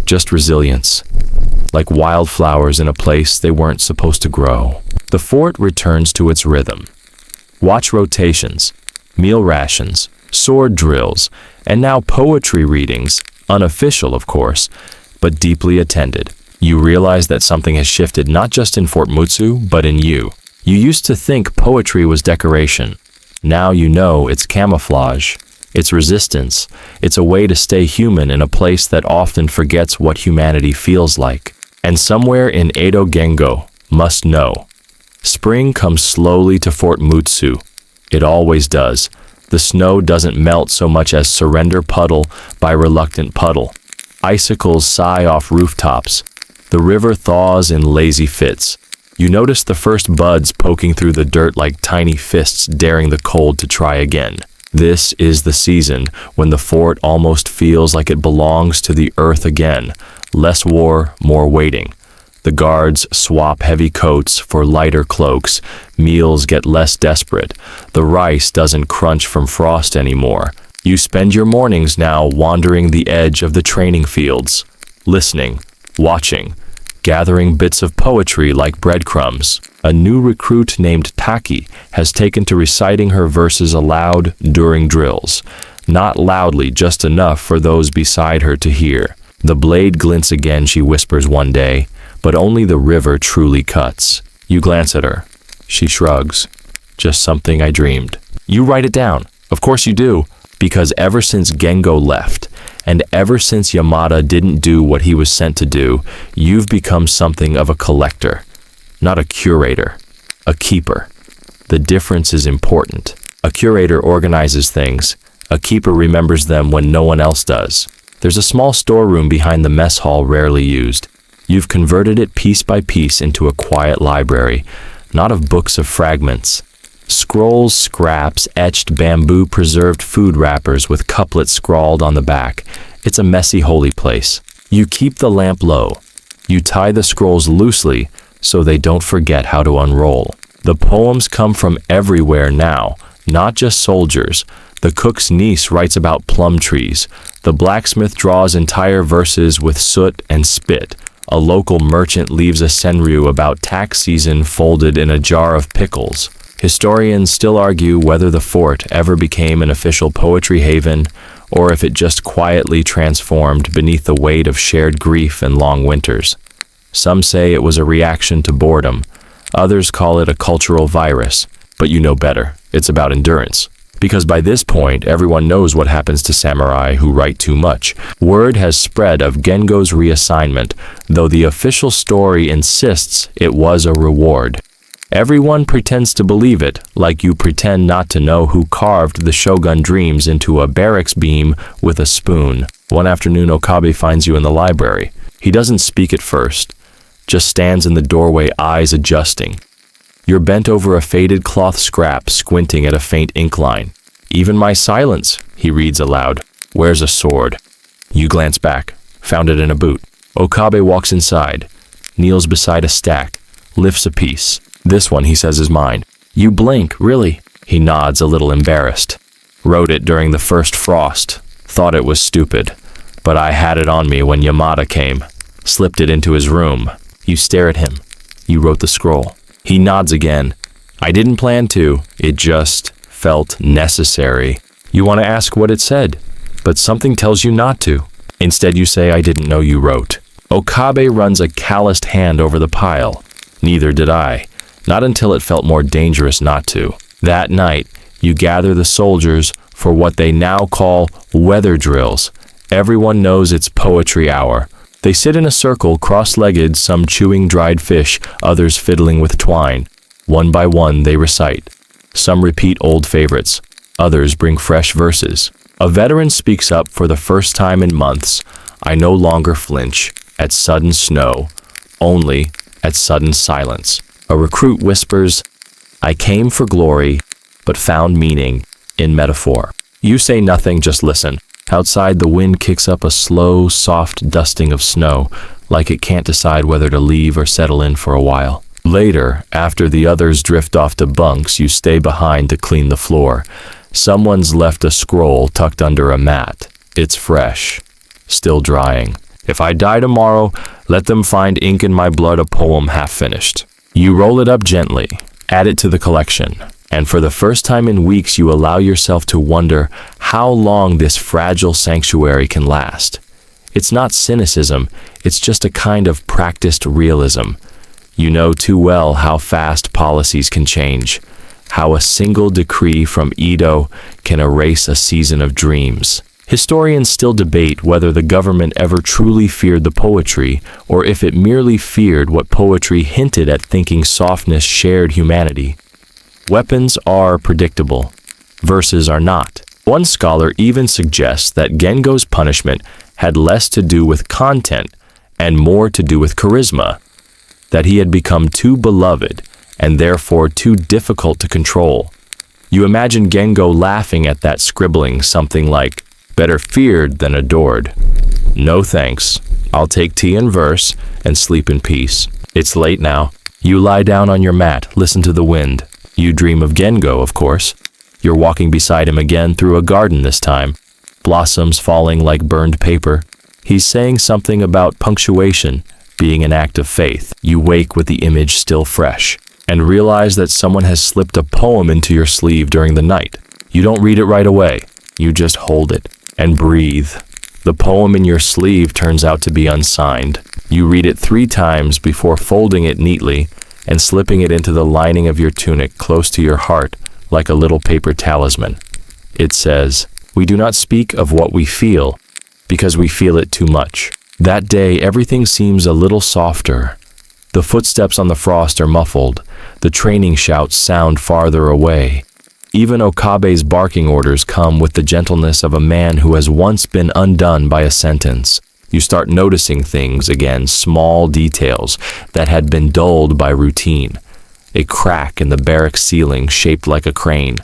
just resilience. Like wildflowers in a place they weren't supposed to grow. The fort returns to its rhythm. Watch rotations, meal rations, sword drills, and now poetry readings, unofficial of course, but deeply attended. You realize that something has shifted not just in Fort Mutsu, but in you. You used to think poetry was decoration. Now you know it's camouflage. It's resistance. It's a way to stay human in a place that often forgets what humanity feels like. And somewhere in Edo Gengo must know. Spring comes slowly to Fort Mutsu. It always does. The snow doesn't melt so much as surrender puddle by reluctant puddle. Icicles sigh off rooftops. The river thaws in lazy fits. You notice the first buds poking through the dirt like tiny fists daring the cold to try again. This is the season when the fort almost feels like it belongs to the earth again. Less war, more waiting. The guards swap heavy coats for lighter cloaks. Meals get less desperate. The rice doesn't crunch from frost anymore. You spend your mornings now wandering the edge of the training fields, listening, watching, gathering bits of poetry like breadcrumbs. A new recruit named Taki has taken to reciting her verses aloud during drills. Not loudly, just enough for those beside her to hear. The blade glints again, she whispers one day, but only the river truly cuts. You glance at her. She shrugs. Just something I dreamed. You write it down. Of course you do, because ever since Gengo left, and ever since Yamada didn't do what he was sent to do, you've become something of a collector. Not a curator. A keeper. The difference is important. A curator organizes things. A keeper remembers them when no one else does. There's a small storeroom behind the mess hall rarely used. You've converted it piece by piece into a quiet library, not of books of fragments. Scrolls, scraps, etched bamboo preserved food wrappers with couplets scrawled on the back. It's a messy holy place. You keep the lamp low. You tie the scrolls loosely so they don't forget how to unroll. The poems come from everywhere now, not just soldiers. The cook's niece writes about plum trees. The blacksmith draws entire verses with soot and spit. A local merchant leaves a senryu about tax season folded in a jar of pickles. Historians still argue whether the fort ever became an official poetry haven, or if it just quietly transformed beneath the weight of shared grief and long winters. Some say it was a reaction to boredom. Others call it a cultural virus. But you know better. It's about endurance. Because by this point, everyone knows what happens to samurai who write too much. Word has spread of Gengo's reassignment, though the official story insists it was a reward. Everyone pretends to believe it, like you pretend not to know who carved the shogun dreams into a barracks beam with a spoon. One afternoon, Okabe finds you in the library. He doesn't speak at first, just stands in the doorway, eyes adjusting. You're bent over a faded cloth scrap, squinting at a faint ink line. Even my silence, he reads aloud. Where's a sword? You glance back. Found it in a boot. Okabe walks inside, kneels beside a stack, lifts a piece. This one, he says, is mine. You blink, really? He nods, a little embarrassed. Wrote it during the first frost. Thought it was stupid. But I had it on me when Yamada came. Slipped it into his room. You stare at him. You wrote the scroll. He nods again. I didn't plan to. It just felt necessary. You want to ask what it said, but something tells you not to. Instead, you say, I didn't know you wrote. Okabe runs a calloused hand over the pile. Neither did I. Not until it felt more dangerous not to. That night, you gather the soldiers for what they now call weather drills. Everyone knows it's poetry hour. They sit in a circle, cross-legged, some chewing dried fish, others fiddling with twine. One by one, they recite. Some repeat old favorites. Others bring fresh verses. A veteran speaks up for the first time in months. I no longer flinch at sudden snow, only at sudden silence. A recruit whispers, I came for glory, but found meaning in metaphor. You say nothing, just listen. Outside, the wind kicks up a slow, soft dusting of snow, like it can't decide whether to leave or settle in for a while. Later, after the others drift off to bunks, you stay behind to clean the floor. Someone's left a scroll tucked under a mat. It's fresh, still drying. If I die tomorrow, let them find ink in my blood, a poem half finished. You roll it up gently, add it to the collection. And for the first time in weeks, you allow yourself to wonder how long this fragile sanctuary can last. It's not cynicism, it's just a kind of practiced realism. You know too well how fast policies can change, how a single decree from Edo can erase a season of dreams. Historians still debate whether the government ever truly feared the poetry, or if it merely feared what poetry hinted at, thinking softness shared humanity. Weapons are predictable. Verses are not. One scholar even suggests that Gengo's punishment had less to do with content and more to do with charisma, that he had become too beloved and therefore too difficult to control. You imagine Gengo laughing at that scribbling, something like, "Better feared than adored. No thanks. I'll take tea and verse and sleep in peace. It's late now." You lie down on your mat, listen to the wind. You dream of Gengo, of course. You're walking beside him again through a garden this time, blossoms falling like burned paper. He's saying something about punctuation being an act of faith. You wake with the image still fresh and realize that someone has slipped a poem into your sleeve during the night. You don't read it right away. You just hold it and breathe. The poem in your sleeve turns out to be unsigned. You read it 3 times before folding it neatly and slipping it into the lining of your tunic close to your heart like a little paper talisman. It says, "We do not speak of what we feel because we feel it too much." That day, everything seems a little softer. The footsteps on the frost are muffled. The training shouts sound farther away. Even Okabe's barking orders come with the gentleness of a man who has once been undone by a sentence. You start noticing things again, small details that had been dulled by routine. A crack in the barrack ceiling shaped like a crane,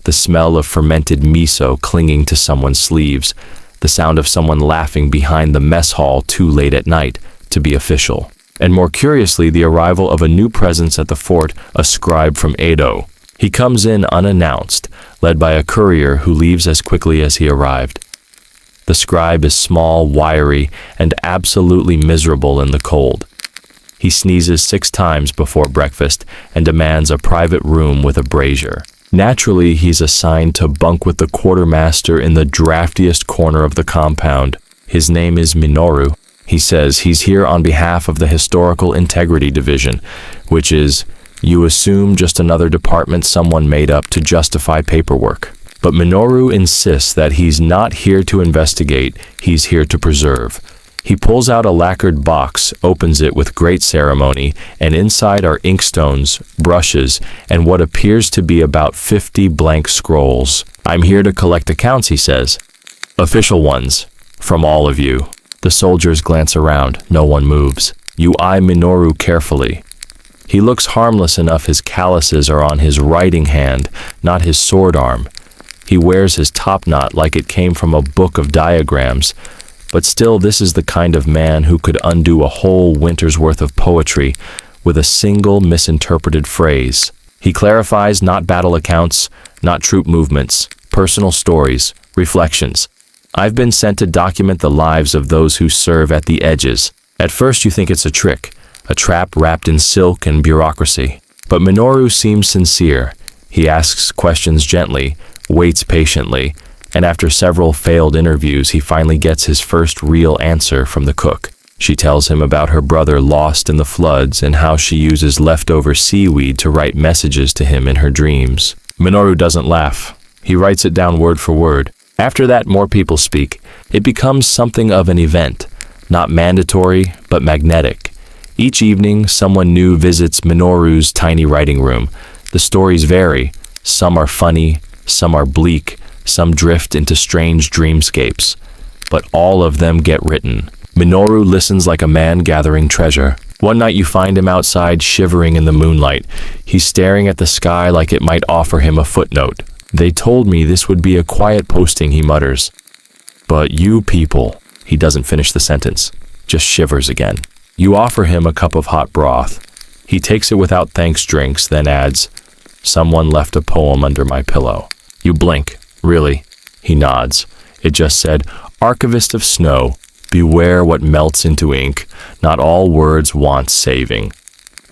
the smell of fermented miso clinging to someone's sleeves, the sound of someone laughing behind the mess hall too late at night to be official. And more curiously, the arrival of a new presence at the fort, a scribe from Edo. He comes in unannounced, led by a courier who leaves as quickly as he arrived. The scribe is small, wiry, and absolutely miserable in the cold. He sneezes 6 times before breakfast and demands a private room with a brazier. Naturally, he's assigned to bunk with the quartermaster in the draftiest corner of the compound. His name is Minoru. He says he's here on behalf of the Historical Integrity Division, which is, you assume, just another department someone made up to justify paperwork. But Minoru insists that he's not here to investigate, he's here to preserve. He pulls out a lacquered box, opens it with great ceremony, and inside are inkstones, brushes, and what appears to be about 50 blank scrolls. "I'm here to collect accounts," he says. "Official ones, from all of you." The soldiers glance around. No one moves. You eye Minoru carefully. He looks harmless enough. His calluses are on his writing hand, not his sword arm. He wears his topknot like it came from a book of diagrams. But still, this is the kind of man who could undo a whole winter's worth of poetry with a single misinterpreted phrase. He clarifies not battle accounts, not troop movements, personal stories, reflections. "I've been sent to document the lives of those who serve at the edges." At first you think it's a trick, a trap wrapped in silk and bureaucracy. But Minoru seems sincere. He asks questions gently, waits patiently, and after several failed interviews, he finally gets his first real answer from the cook. She tells him about her brother lost in the floods and how she uses leftover seaweed to write messages to him in her dreams. Minoru doesn't laugh. He writes it down word for word. After that, more people speak. It becomes something of an event, not mandatory, but magnetic. Each evening, someone new visits Minoru's tiny writing room. The stories vary. Some are funny, some are bleak, some drift into strange dreamscapes. But all of them get written. Minoru listens like a man gathering treasure. One night you find him outside shivering in the moonlight. He's staring at the sky like it might offer him a footnote. "They told me this would be a quiet posting," he mutters. "But you people..." He doesn't finish the sentence, just shivers again. You offer him a cup of hot broth. He takes it without thanks, drinks, then adds, "Someone left a poem under my pillow." You blink. "Really?" He nods. It just said, "Archivist of snow, beware what melts into ink. Not all words want saving."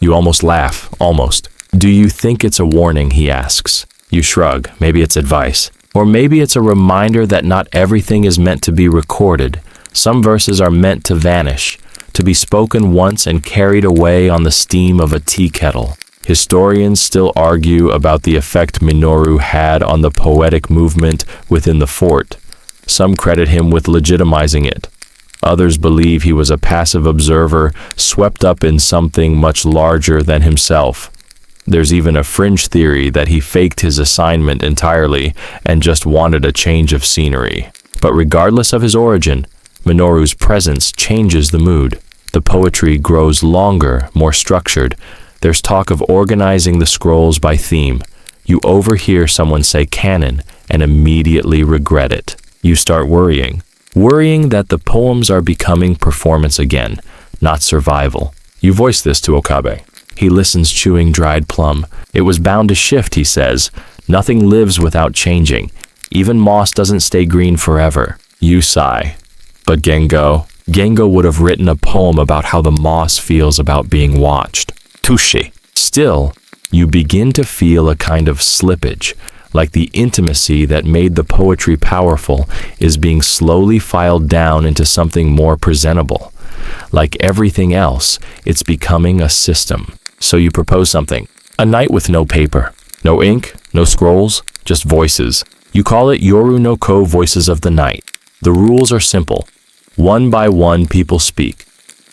You almost laugh, almost. "Do you think it's a warning?" he asks. You shrug. Maybe it's advice. Or maybe it's a reminder that not everything is meant to be recorded. Some verses are meant to vanish, to be spoken once and carried away on the steam of a tea kettle. Historians still argue about the effect Minoru had on the poetic movement within the fort. Some credit him with legitimizing it. Others believe he was a passive observer, swept up in something much larger than himself. There's even a fringe theory that he faked his assignment entirely and just wanted a change of scenery. But regardless of his origin, Minoru's presence changes the mood. The poetry grows longer, more structured. There's talk of organizing the scrolls by theme. You overhear someone say canon and immediately regret it. You start worrying that the poems are becoming performance again, not survival. You voice this to Okabe. He listens, chewing dried plum. It was bound to shift, he says. Nothing lives without changing. Even moss doesn't stay green forever. You sigh. But Gengo would have written a poem about how the moss feels about being watched. Touché. Still, you begin to feel a kind of slippage, like the intimacy that made the poetry powerful is being slowly filed down into something more presentable. Like everything else, it's becoming a system. So you propose something. A night with no paper, no ink, no scrolls, just voices. You call it Yoru no Ko, Voices of the Night. The rules are simple. One by one, people speak.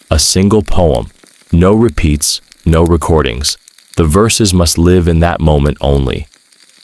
A single poem. No repeats, no recordings. The verses must live in that moment only.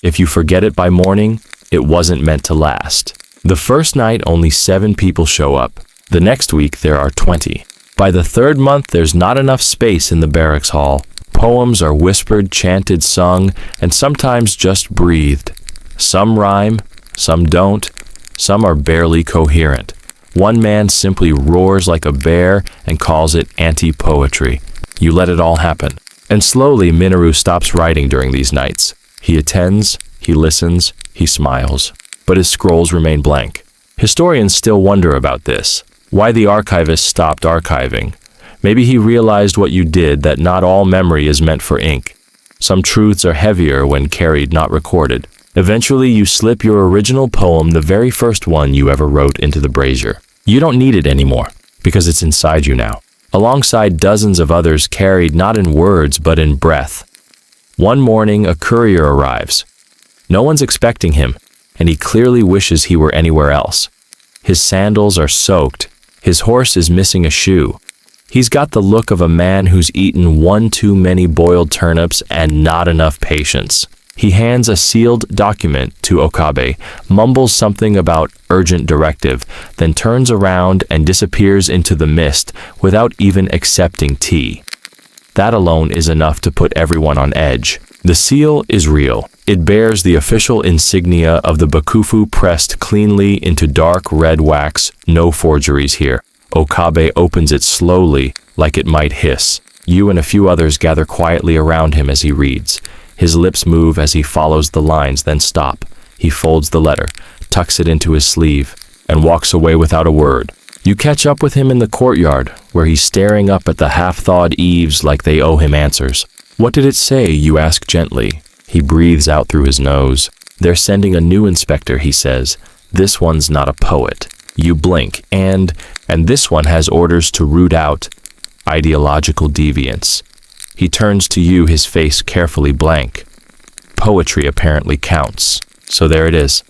If you forget it by morning, it wasn't meant to last. The first night, only 7 people show up. The next week, there are 20. By the 3rd month, there's not enough space in the barracks hall. Poems are whispered, chanted, sung, and sometimes just breathed. Some rhyme, some don't, some are barely coherent. One man simply roars like a bear and calls it anti-poetry. You let it all happen. And slowly, Minoru stops writing during these nights. He attends, he listens, he smiles. But his scrolls remain blank. Historians still wonder about this. Why the archivist stopped archiving. Maybe he realized what you did, that not all memory is meant for ink. Some truths are heavier when carried, not recorded. Eventually, you slip your original poem, the very first one you ever wrote, into the brazier. You don't need it anymore, because it's inside you now, alongside dozens of others carried not in words but in breath. One morning, a courier arrives. No one's expecting him, and he clearly wishes he were anywhere else. His sandals are soaked. His horse is missing a shoe. He's got the look of a man who's eaten one too many boiled turnips and not enough patience. He hands a sealed document to Okabe, mumbles something about urgent directive, then turns around and disappears into the mist without even accepting tea. That alone is enough to put everyone on edge. The seal is real. It bears the official insignia of the Bakufu pressed cleanly into dark red wax. No forgeries here. Okabe opens it slowly, like it might hiss. You and a few others gather quietly around him as he reads. His lips move as he follows the lines, then stop. He folds the letter, tucks it into his sleeve, and walks away without a word. You catch up with him in the courtyard, where he's staring up at the half-thawed eaves like they owe him answers. What did it say, you ask gently. He breathes out through his nose. They're sending a new inspector, he says. This one's not a poet. You blink, and this one has orders to root out ideological deviance. He turns to you, his face carefully blank. Poetry apparently counts. So there it is.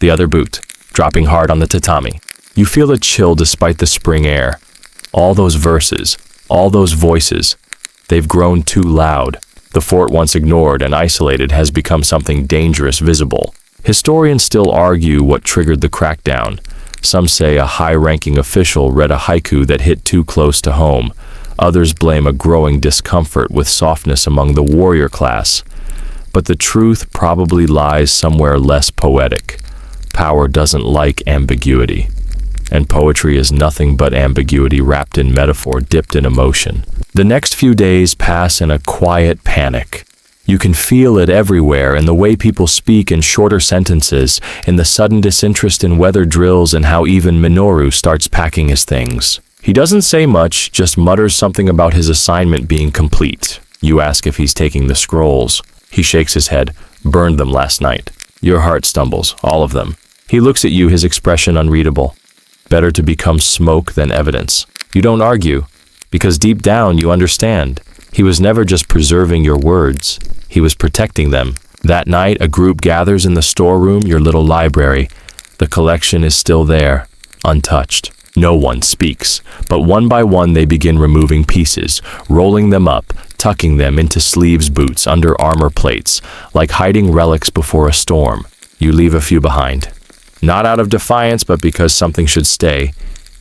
The other boot, dropping hard on the tatami. You feel a chill despite the spring air. All those verses, all those voices, they've grown too loud. The fort once ignored and isolated has become something dangerous, visible. Historians still argue what triggered the crackdown. Some say a high-ranking official read a haiku that hit too close to home. Others blame a growing discomfort with softness among the warrior class. But the truth probably lies somewhere less poetic. Power doesn't like ambiguity. And poetry is nothing but ambiguity wrapped in metaphor, dipped in emotion. The next few days pass in a quiet panic. You can feel it everywhere, in the way people speak in shorter sentences, in the sudden disinterest in weather drills, and how even Minoru starts packing his things. He doesn't say much, just mutters something about his assignment being complete. You ask if he's taking the scrolls. He shakes his head. Burned them last night. Your heart stumbles, all of them. He looks at you, his expression unreadable. Better to become smoke than evidence. You don't argue, because deep down you understand. He was never just preserving your words. He was protecting them. That night, a group gathers in the storeroom, your little library. The collection is still there, untouched. No one speaks, but one by one they begin removing pieces, rolling them up, tucking them into sleeves, boots, under armor plates, like hiding relics before a storm. You leave a few behind. Not out of defiance, but because something should stay,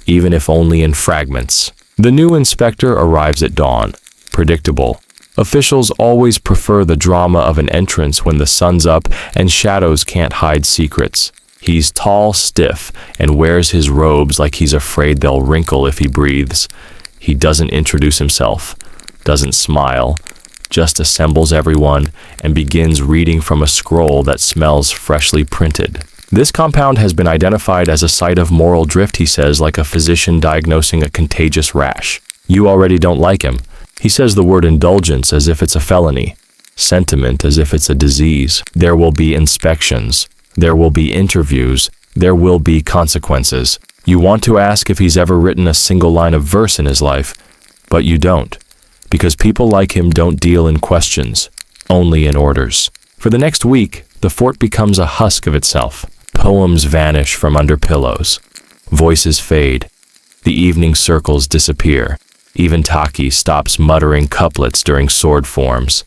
even if only in fragments. The new inspector arrives at dawn. Predictable. Officials always prefer the drama of an entrance when the sun's up and shadows can't hide secrets. He's tall, stiff, and wears his robes like he's afraid they'll wrinkle if he breathes. He doesn't introduce himself, doesn't smile, just assembles everyone and begins reading from a scroll that smells freshly printed. This compound has been identified as a site of moral drift, he says, like a physician diagnosing a contagious rash. You already don't like him. He says the word indulgence as if it's a felony, sentiment as if it's a disease. There will be inspections. There will be interviews. There will be consequences. You want to ask if he's ever written a single line of verse in his life, but you don't, because people like him don't deal in questions, only in orders. For the next week, the fort becomes a husk of itself. Poems vanish from under pillows. Voices fade. The evening circles disappear. Even Taki stops muttering couplets during sword forms.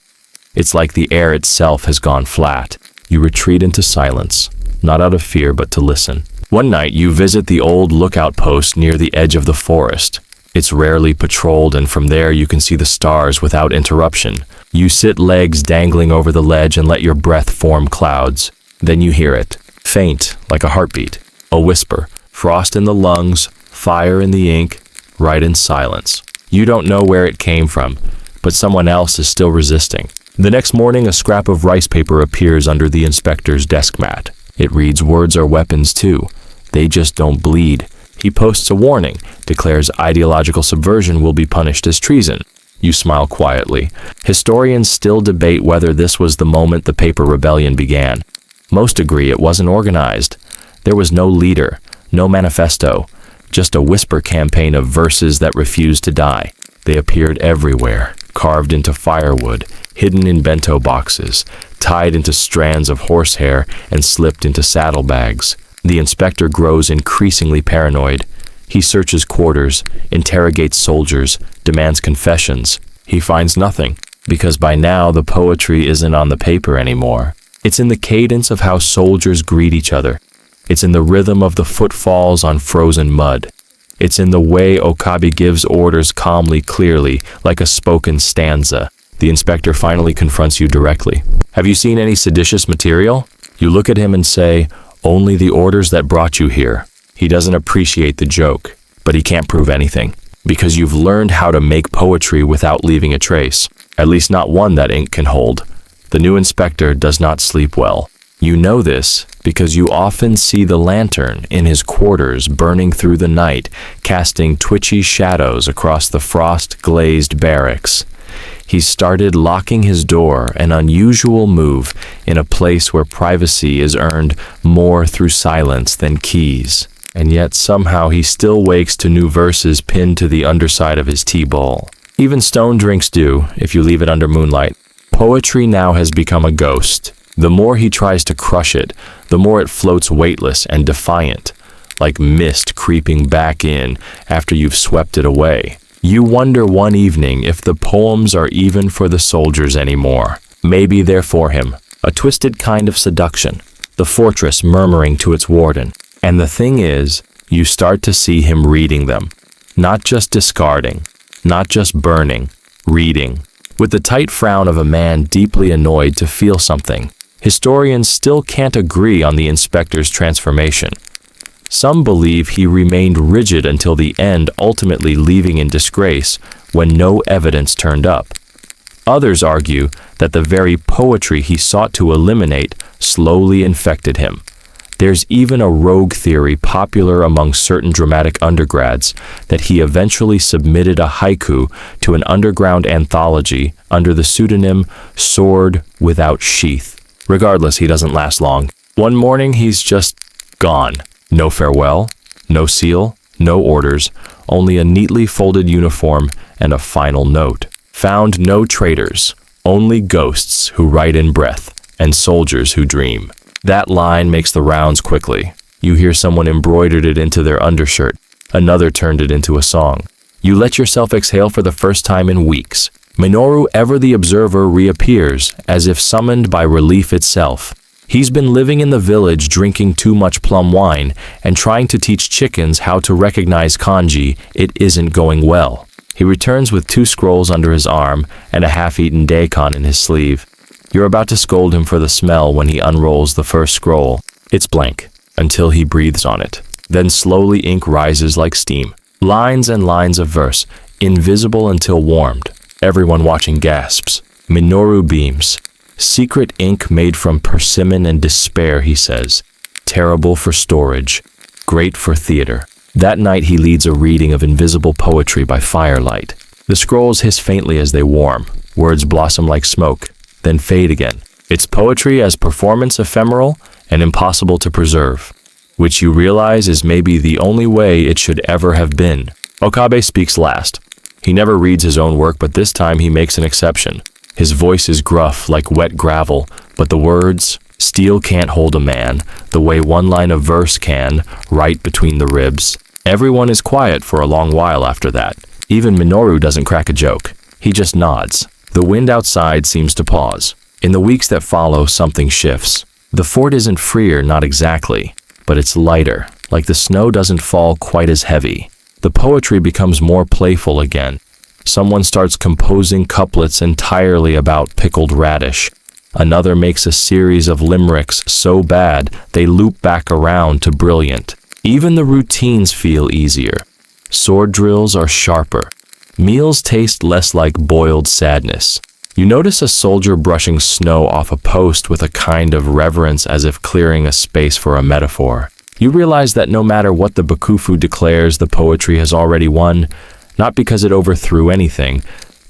It's like the air itself has gone flat. You retreat into silence, not out of fear but to listen. One night you visit the old lookout post near the edge of the forest. It's rarely patrolled, and from there you can see the stars without interruption. You sit legs dangling over the ledge and let your breath form clouds. Then you hear it, faint like a heartbeat, a whisper, frost in the lungs, fire in the ink, right in silence. You don't know where it came from, but someone else is still resisting. The next morning, a scrap of rice paper appears under the inspector's desk mat. It reads, "Words are weapons too. They just don't bleed." He posts a warning, declares ideological subversion will be punished as treason. You smile quietly. Historians still debate whether this was the moment the paper rebellion began. Most agree it wasn't organized. There was no leader, no manifesto, just a whisper campaign of verses that refused to die. They appeared everywhere, carved into firewood, hidden in bento boxes, tied into strands of horsehair, and slipped into saddlebags. The inspector grows increasingly paranoid. He searches quarters, interrogates soldiers, demands confessions. He finds nothing, because by now the poetry isn't on the paper anymore. It's in the cadence of how soldiers greet each other. It's in the rhythm of the footfalls on frozen mud. It's in the way Okabe gives orders calmly, clearly, like a spoken stanza. The inspector finally confronts you directly. Have you seen any seditious material? You look at him and say, only the orders that brought you here. He doesn't appreciate the joke, but he can't prove anything, because you've learned how to make poetry without leaving a trace, at least not one that ink can hold. The new inspector does not sleep well. You know this because you often see the lantern in his quarters burning through the night, casting twitchy shadows across the frost-glazed barracks. He started locking his door, an unusual move in a place where privacy is earned more through silence than keys. And yet somehow he still wakes to new verses pinned to the underside of his tea bowl. Even stone drinks do, if you leave it under moonlight. Poetry now has become a ghost. The more he tries to crush it, the more it floats weightless and defiant, like mist creeping back in after you've swept it away. You wonder one evening if the poems are even for the soldiers anymore. Maybe they're for him, a twisted kind of seduction, the fortress murmuring to its warden. And the thing is, you start to see him reading them, not just discarding, not just burning, reading, with the tight frown of a man deeply annoyed to feel something. Historians still can't agree on the inspector's transformation. Some believe he remained rigid until the end, ultimately leaving in disgrace when no evidence turned up. Others argue that the very poetry he sought to eliminate slowly infected him. There's even a rogue theory popular among certain dramatic undergrads that he eventually submitted a haiku to an underground anthology under the pseudonym Sword Without Sheath. Regardless, he doesn't last long. One morning, he's just gone. No farewell, no seal, no orders, only a neatly folded uniform and a final note. Found no traitors, only ghosts who write in breath and soldiers who dream. That line makes the rounds quickly. You hear someone embroidered it into their undershirt. Another turned it into a song. You let yourself exhale for the first time in weeks. Minoru, ever the observer, reappears, as if summoned by relief itself. He's been living in the village drinking too much plum wine and trying to teach chickens how to recognize kanji. It isn't going well. He returns with 2 scrolls under his arm and a half-eaten daikon in his sleeve. You're about to scold him for the smell when he unrolls the first scroll. It's blank, until he breathes on it. Then slowly ink rises like steam. Lines and lines of verse, invisible until warmed. Everyone watching gasps. Minoru beams. Secret ink made from persimmon and despair, he says. Terrible for storage. Great for theater. That night he leads a reading of invisible poetry by firelight. The scrolls hiss faintly as they warm. Words blossom like smoke, then fade again. It's poetry as performance ephemeral and impossible to preserve, which you realize is maybe the only way it should ever have been. Okabe speaks last. He never reads his own work, but this time he makes an exception. His voice is gruff like wet gravel, but the words, steel can't hold a man, the way one line of verse can, right between the ribs. Everyone is quiet for a long while after that. Even Minoru doesn't crack a joke. He just nods. The wind outside seems to pause. In the weeks that follow, something shifts. The fort isn't freer, not exactly, but it's lighter, like the snow doesn't fall quite as heavy. The poetry becomes more playful again. Someone starts composing couplets entirely about pickled radish. Another makes a series of limericks so bad they loop back around to brilliant. Even the routines feel easier. Sword drills are sharper. Meals taste less like boiled sadness. You notice a soldier brushing snow off a post with a kind of reverence, as if clearing a space for a metaphor. You realize that no matter what the Bakufu declares, the poetry has already won, not because it overthrew anything,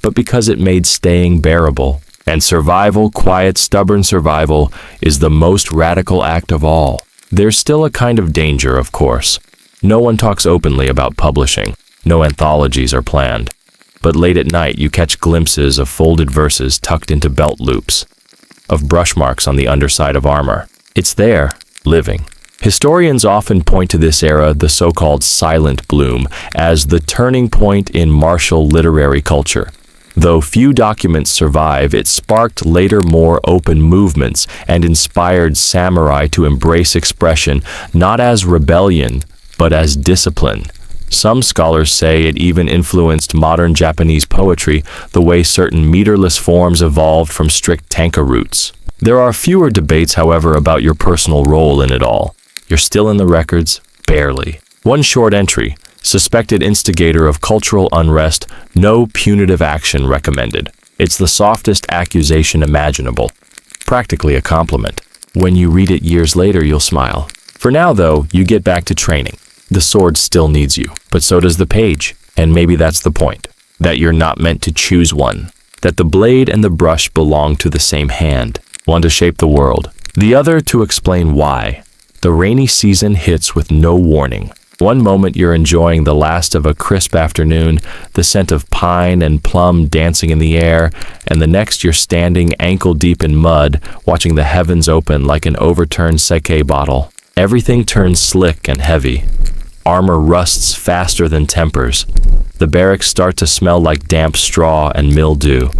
but because it made staying bearable. And survival, quiet, stubborn survival, is the most radical act of all. There's still a kind of danger, of course. No one talks openly about publishing. No anthologies are planned. But late at night, you catch glimpses of folded verses tucked into belt loops, of brush marks on the underside of armor. It's there, living. Historians often point to this era, the so-called silent bloom, as the turning point in martial literary culture. Though few documents survive, it sparked later more open movements and inspired samurai to embrace expression not as rebellion, but as discipline. Some scholars say it even influenced modern Japanese poetry, the way certain meterless forms evolved from strict tanka roots. There are fewer debates, however, about your personal role in it all. You're still in the records, barely. One short entry: suspected instigator of cultural unrest, no punitive action recommended. It's the softest accusation imaginable. Practically a compliment. When you read it years later, you'll smile. For now, though, you get back to training. The sword still needs you, but so does the page. And maybe that's the point. That you're not meant to choose one. That the blade and the brush belong to the same hand. One to shape the world, the other to explain why. The rainy season hits with no warning. One moment you're enjoying the last of a crisp afternoon, the scent of pine and plum dancing in the air, and the next you're standing ankle-deep in mud, watching the heavens open like an overturned sake bottle. Everything turns slick and heavy. Armor rusts faster than tempers. The barracks start to smell like damp straw and mildew.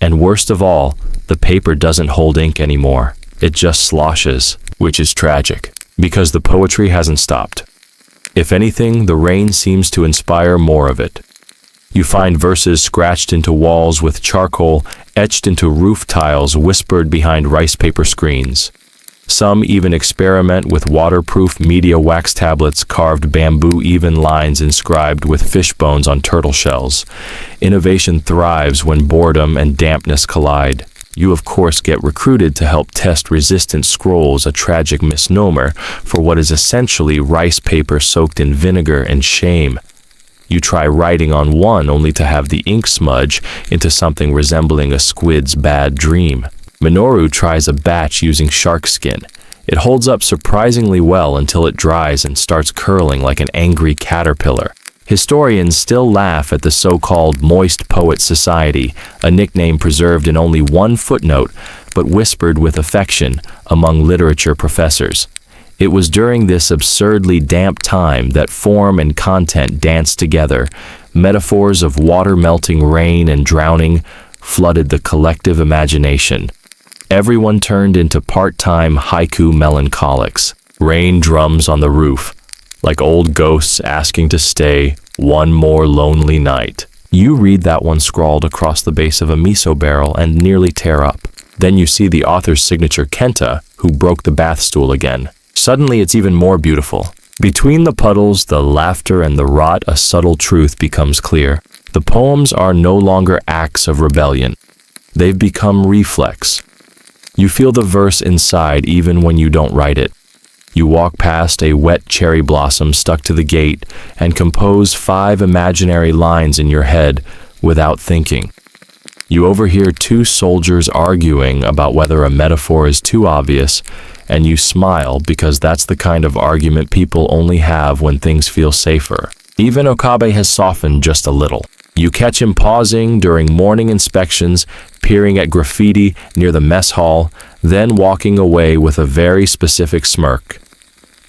And worst of all, the paper doesn't hold ink anymore. It just sloshes, which is tragic, because the poetry hasn't stopped. If anything, the rain seems to inspire more of it. You find verses scratched into walls with charcoal, etched into roof tiles, whispered behind rice paper screens. Some even experiment with waterproof media wax tablets, carved bamboo even lines inscribed with fish bones on turtle shells. Innovation thrives when boredom and dampness collide. You of course get recruited to help test resistant scrolls, a tragic misnomer for what is essentially rice paper soaked in vinegar and shame. You try writing on one only to have the ink smudge into something resembling a squid's bad dream. Minoru tries a batch using shark skin. It holds up surprisingly well until it dries and starts curling like an angry caterpillar. Historians still laugh at the so-called Moist Poet Society, a nickname preserved in only one footnote, but whispered with affection among literature professors. It was during this absurdly damp time that form and content danced together. Metaphors of water melting, rain, and drowning flooded the collective imagination. Everyone turned into part-time haiku melancholics. Rain drums on the roof, like old ghosts asking to stay one more lonely night. You read that one scrawled across the base of a miso barrel and nearly tear up. Then you see the author's signature, Kenta, who broke the bath stool again. Suddenly it's even more beautiful. Between the puddles, the laughter, and the rot, a subtle truth becomes clear. The poems are no longer acts of rebellion. They've become reflex. You feel the verse inside even when you don't write it. You walk past a wet cherry blossom stuck to the gate and compose 5 imaginary lines in your head without thinking. You overhear 2 soldiers arguing about whether a metaphor is too obvious, and you smile because that's the kind of argument people only have when things feel safer. Even Okabe has softened just a little. You catch him pausing during morning inspections, peering at graffiti near the mess hall, then walking away with a very specific smirk.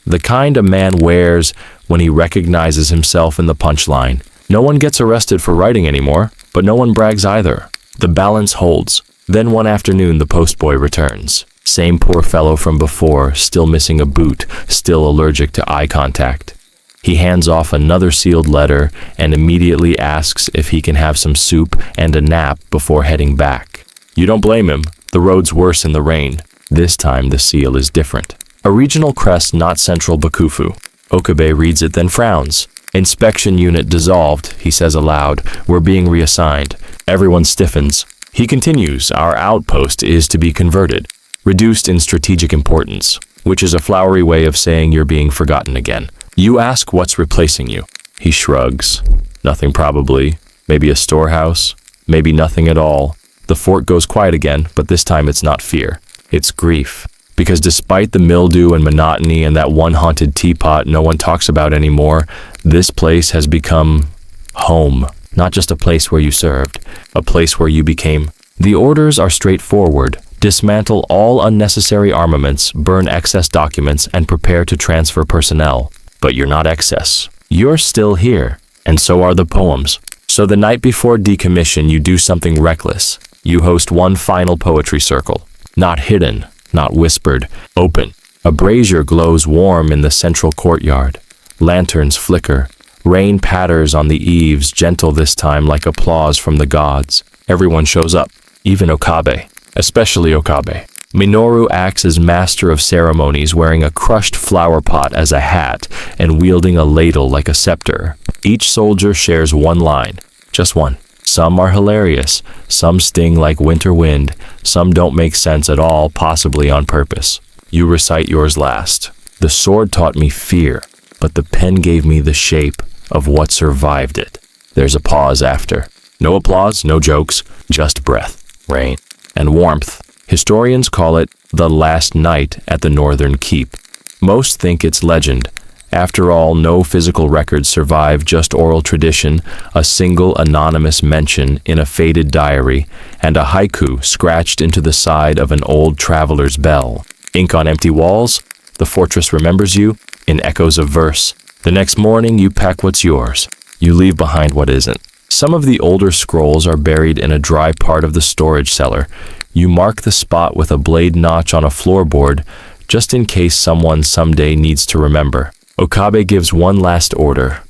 The kind a man wears when he recognizes himself in the punchline. No one gets arrested for writing anymore, but no one brags either. The balance holds. Then one afternoon the postboy returns. Same poor fellow from before, still missing a boot, still allergic to eye contact. He hands off another sealed letter and immediately asks if he can have some soup and a nap before heading back. You don't blame him. The road's worse in the rain. This time the seal is different. A regional crest, not central Bakufu. Okabe reads it, then frowns. Inspection unit dissolved, he says aloud. We're being reassigned. Everyone stiffens. He continues, our outpost is to be converted. Reduced in strategic importance, which is a flowery way of saying you're being forgotten again. You ask what's replacing you. He shrugs. Nothing probably. Maybe a storehouse. Maybe nothing at all. The fort goes quiet again, but this time it's not fear. It's grief. Because despite the mildew and monotony and that one haunted teapot no one talks about anymore, this place has become home. Not just a place where you served, a place where you became. The orders are straightforward. Dismantle all unnecessary armaments, burn excess documents, and prepare to transfer personnel. But you're not excess. You're still here, and so are the poems. So the night before decommission, you do something reckless. You host one final poetry circle. Not hidden, not whispered, open. A brazier glows warm in the central courtyard. Lanterns flicker. Rain patters on the eaves, gentle this time like applause from the gods. Everyone shows up, even Okabe. Especially Okabe. Minoru acts as master of ceremonies, wearing a crushed flower pot as a hat and wielding a ladle like a scepter. Each soldier shares one line, just one. Some are hilarious, some sting like winter wind, some don't make sense at all, possibly on purpose. You recite yours last. The sword taught me fear, but the pen gave me the shape of what survived it. There's a pause after. No applause, no jokes, just breath, rain, and warmth. Historians call it the last night at the Northern Keep. Most think it's legend. After all, no physical records survive, just oral tradition, a single anonymous mention in a faded diary, and a haiku scratched into the side of an old traveler's bell. Ink on empty walls, the fortress remembers you, in echoes of verse. The next morning, you pack what's yours. You leave behind what isn't. Some of the older scrolls are buried in a dry part of the storage cellar. You mark the spot with a blade notch on a floorboard, just in case someone someday needs to remember. Okabe gives one last order.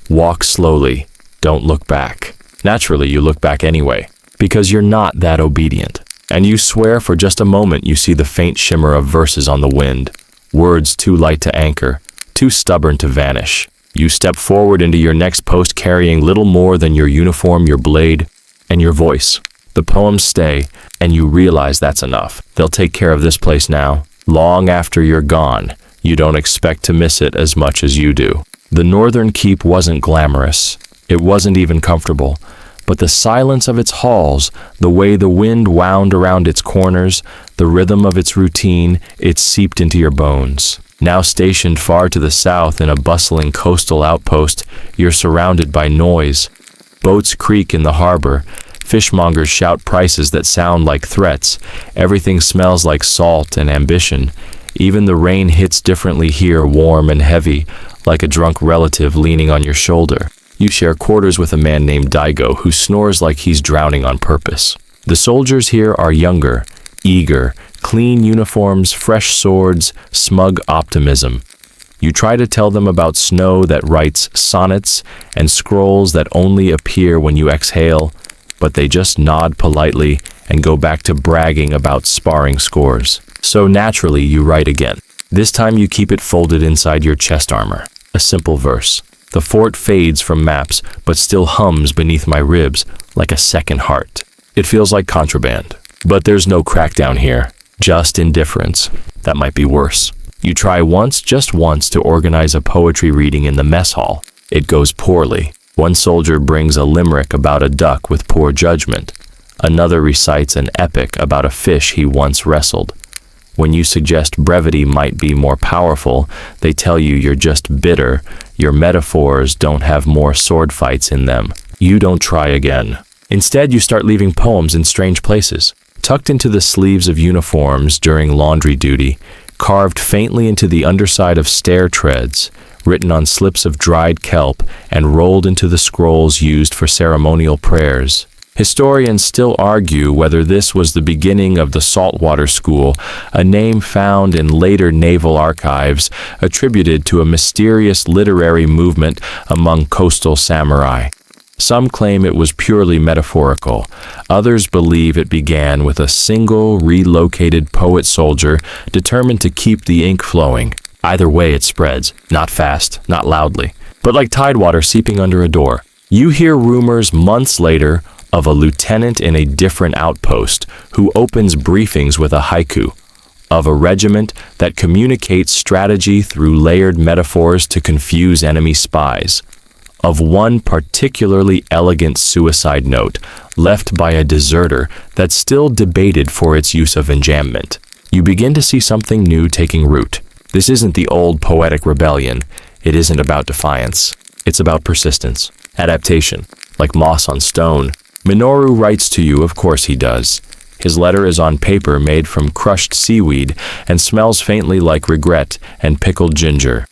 Walk slowly. Don't look back. Naturally, you look back anyway, because you're not that obedient. And you swear for just a moment you see the faint shimmer of verses on the wind. Words too light to anchor, too stubborn to vanish. You step forward into your next post carrying little more than your uniform, your blade, and your voice. The poems stay, and you realize that's enough. They'll take care of this place now. Long after you're gone, you don't expect to miss it as much as you do. The Northern Keep wasn't glamorous. It wasn't even comfortable. But the silence of its halls, the way the wind wound around its corners, the rhythm of its routine, it seeped into your bones. Now stationed far to the south in a bustling coastal outpost, you're surrounded by noise. Boats creak in the harbor. Fishmongers shout prices that sound like threats. Everything smells like salt and ambition. Even the rain hits differently here, warm and heavy, like a drunk relative leaning on your shoulder. You share quarters with a man named Daigo who snores like he's drowning on purpose. The soldiers here are younger, eager, clean uniforms, fresh swords, smug optimism. You try to tell them about snow that writes sonnets and scrolls that only appear when you exhale, but they just nod politely and go back to bragging about sparring scores. So naturally, you write again. This time you keep it folded inside your chest armor. A simple verse. The fort fades from maps, but still hums beneath my ribs like a second heart. It feels like contraband. But there's no crackdown here. Just indifference. That might be worse. You try once, just once, to organize a poetry reading in the mess hall. It goes poorly. One soldier brings a limerick about a duck with poor judgment. Another recites an epic about a fish he once wrestled. When you suggest brevity might be more powerful, they tell you you're just bitter. Your metaphors don't have more sword fights in them. You don't try again. Instead, you start leaving poems in strange places. Tucked into the sleeves of uniforms during laundry duty, carved faintly into the underside of stair treads, written on slips of dried kelp, and rolled into the scrolls used for ceremonial prayers. Historians still argue whether this was the beginning of the saltwater school, a name found in later naval archives attributed to a mysterious literary movement among coastal samurai. Some claim it was purely metaphorical. Others believe it began with a single, relocated poet-soldier determined to keep the ink flowing. Either way, it spreads. Not fast, not loudly, but like tidewater seeping under a door. You hear rumors months later of a lieutenant in a different outpost who opens briefings with a haiku, of a regiment that communicates strategy through layered metaphors to confuse enemy spies, of one particularly elegant suicide note left by a deserter that's still debated for its use of enjambment. You begin to see something new taking root. This isn't the old poetic rebellion. It isn't about defiance. It's about persistence, adaptation, like moss on stone. Minoru writes to you, of course he does. His letter is on paper made from crushed seaweed and smells faintly like regret and pickled ginger.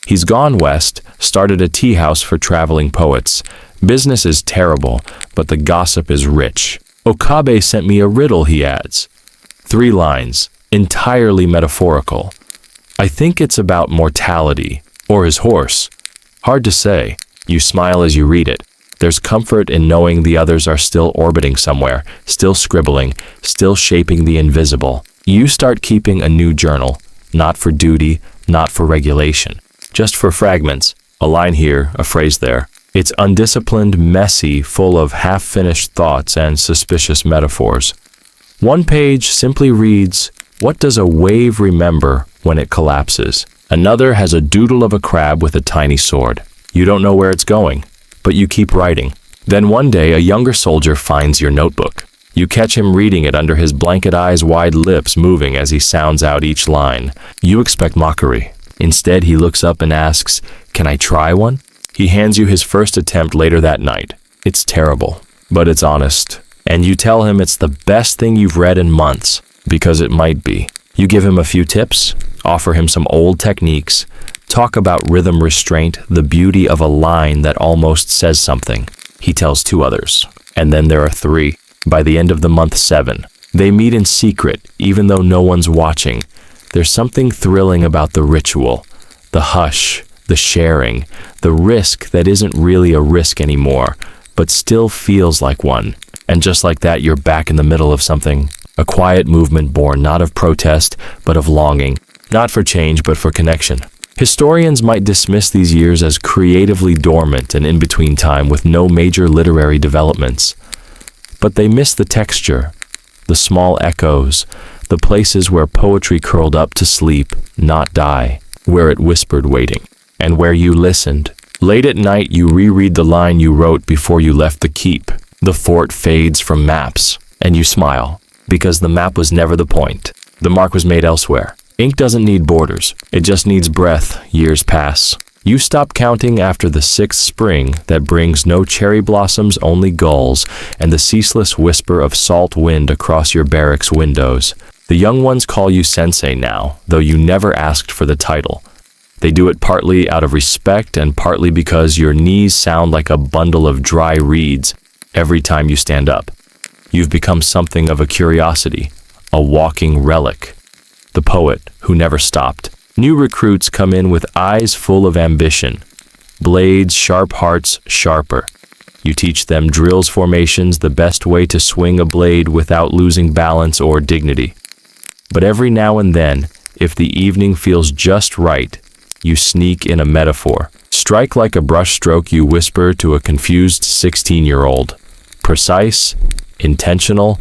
He's gone west, started a tea house for traveling poets. Business is terrible, but the gossip is rich. Okabe sent me a riddle, he adds. 3 lines, entirely metaphorical. I think it's about mortality, or his horse. Hard to say. You smile as you read it. There's comfort in knowing the others are still orbiting somewhere, still scribbling, still shaping the invisible. You start keeping a new journal, not for duty, not for regulation, just for fragments. A line here, a phrase there. It's undisciplined, messy, full of half-finished thoughts and suspicious metaphors. One page simply reads, "What does a wave remember when it collapses?" Another has a doodle of a crab with a tiny sword. You don't know where it's going, but you keep writing. Then one day, a younger soldier finds your notebook. You catch him reading it under his blanket eyes, wide lips moving as he sounds out each line. You expect mockery. Instead, he looks up and asks, "Can I try one?" He hands you his first attempt later that night. It's terrible, but it's honest. And you tell him it's the best thing you've read in months, because it might be. You give him a few tips, offer him some old techniques, talk about rhythm restraint, the beauty of a line that almost says something. He tells 2 others, and then there are 3. By the end of the month 7, they meet in secret, even though no one's watching. There's something thrilling about the ritual, the hush, the sharing, the risk that isn't really a risk anymore, but still feels like one. And just like that, you're back in the middle of something. A quiet movement born not of protest, but of longing. Not for change, but for connection. Historians might dismiss these years as creatively dormant and in-between time with no major literary developments. But they miss the texture, the small echoes, the places where poetry curled up to sleep, not die, where it whispered waiting, and where you listened. Late at night, you reread the line you wrote before you left the keep. The fort fades from maps, and you smile, because the map was never the point. The mark was made elsewhere. Ink doesn't need borders. It just needs breath. Years pass. You stop counting after the 6th spring that brings no cherry blossoms, only gulls, and the ceaseless whisper of salt wind across your barracks windows. The young ones call you sensei now, though you never asked for the title. They do it partly out of respect and partly because your knees sound like a bundle of dry reeds every time you stand up. You've become something of a curiosity, a walking relic. The poet who never stopped. New recruits come in with eyes full of ambition. Blades, sharp hearts, sharper. You teach them drills formations, the best way to swing a blade without losing balance or dignity. But every now and then, if the evening feels just right, you sneak in a metaphor. Strike like a brushstroke, you whisper to a confused 16-year-old. Precise, intentional,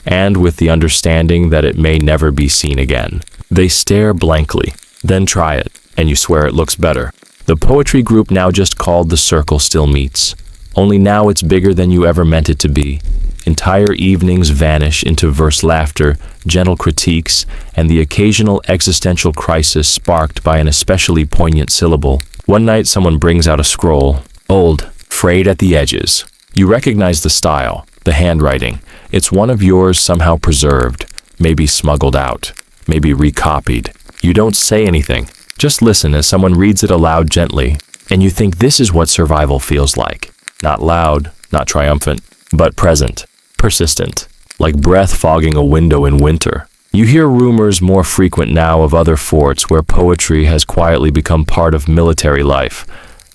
and with the understanding that it may never be seen again. They stare blankly, then try it, and you swear it looks better. The poetry group now just called The Circle still meets. Only now it's bigger than you ever meant it to be. Entire evenings vanish into verse laughter, gentle critiques, and the occasional existential crisis sparked by an especially poignant syllable. One night someone brings out a scroll, old, frayed at the edges. You recognize the style, the handwriting. It's one of yours somehow preserved, maybe smuggled out, maybe recopied. You don't say anything, just listen as someone reads it aloud gently, and you think this is what survival feels like. Not loud, not triumphant, but present, persistent, like breath fogging a window in winter. You hear rumors more frequent now of other forts where poetry has quietly become part of military life.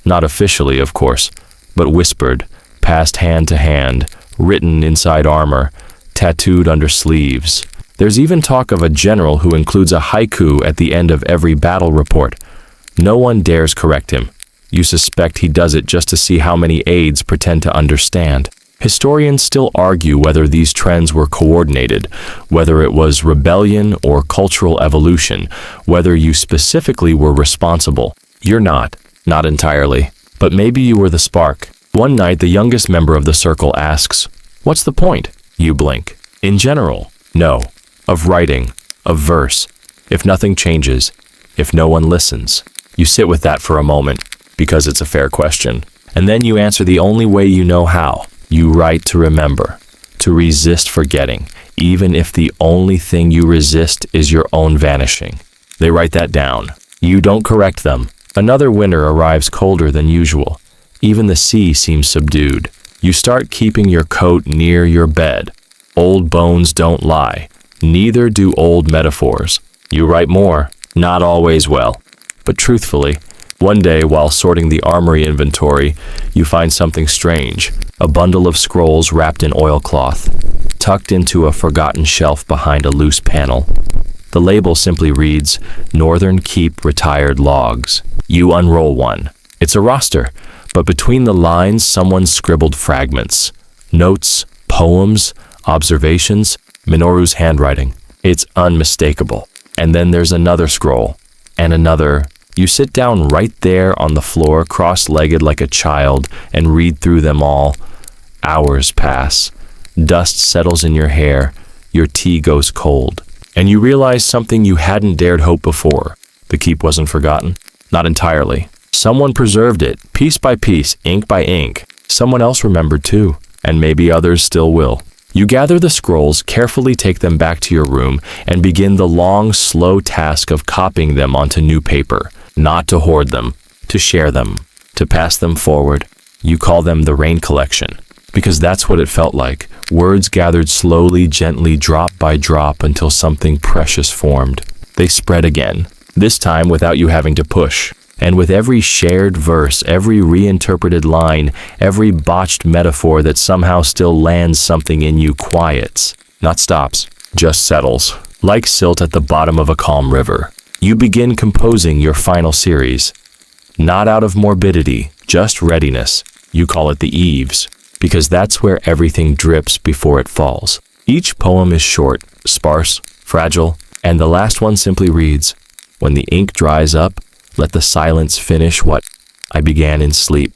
Not officially, of course, but whispered, passed hand to hand, written inside armor, tattooed under sleeves. There's even talk of a general who includes a haiku at the end of every battle report. No one dares correct him. You suspect he does it just to see how many aides pretend to understand. Historians still argue whether these trends were coordinated, whether it was rebellion or cultural evolution, whether you specifically were responsible. You're not entirely, but maybe you were the spark. One night, the youngest member of the circle asks, "What's the point?" You blink. In general, no. Of writing, of verse. If nothing changes, if no one listens. You sit with that for a moment, because it's a fair question. And then you answer the only way you know how. You write to remember, to resist forgetting, even if the only thing you resist is your own vanishing. They write that down. You don't correct them. Another winter arrives colder than usual. Even the sea seems subdued. You start keeping your coat near your bed. Old bones don't lie. Neither do old metaphors. You write more, not always well, but truthfully. One day, while sorting the armory inventory, you find something strange. A bundle of scrolls wrapped in oilcloth, tucked into a forgotten shelf behind a loose panel. The label simply reads, Northern Keep Retired Logs. You unroll one. It's a roster, but between the lines someone scribbled fragments. Notes, poems, observations, Minoru's handwriting. It's unmistakable. And then there's another scroll, and another. You sit down right there on the floor, cross-legged like a child, and read through them all. Hours pass. Dust settles in your hair. Your tea goes cold. And you realize something you hadn't dared hope before. The keep wasn't forgotten. Not entirely. Someone preserved it, piece by piece, ink by ink. Someone else remembered too, and maybe others still will. You gather the scrolls, carefully take them back to your room, and begin the long, slow task of copying them onto new paper. Not to hoard them, to share them, to pass them forward. You call them the Rain Collection, because that's what it felt like. Words gathered slowly, gently, drop by drop, until something precious formed. They spread again, this time without you having to push. And with every shared verse, every reinterpreted line, every botched metaphor that somehow still lands something in you quiets, not stops, just settles, like silt at the bottom of a calm river. You begin composing your final series. Not out of morbidity, just readiness. You call it the eaves, because that's where everything drips before it falls. Each poem is short, sparse, fragile, and the last one simply reads, When the ink dries up, let the silence finish what I began in sleep.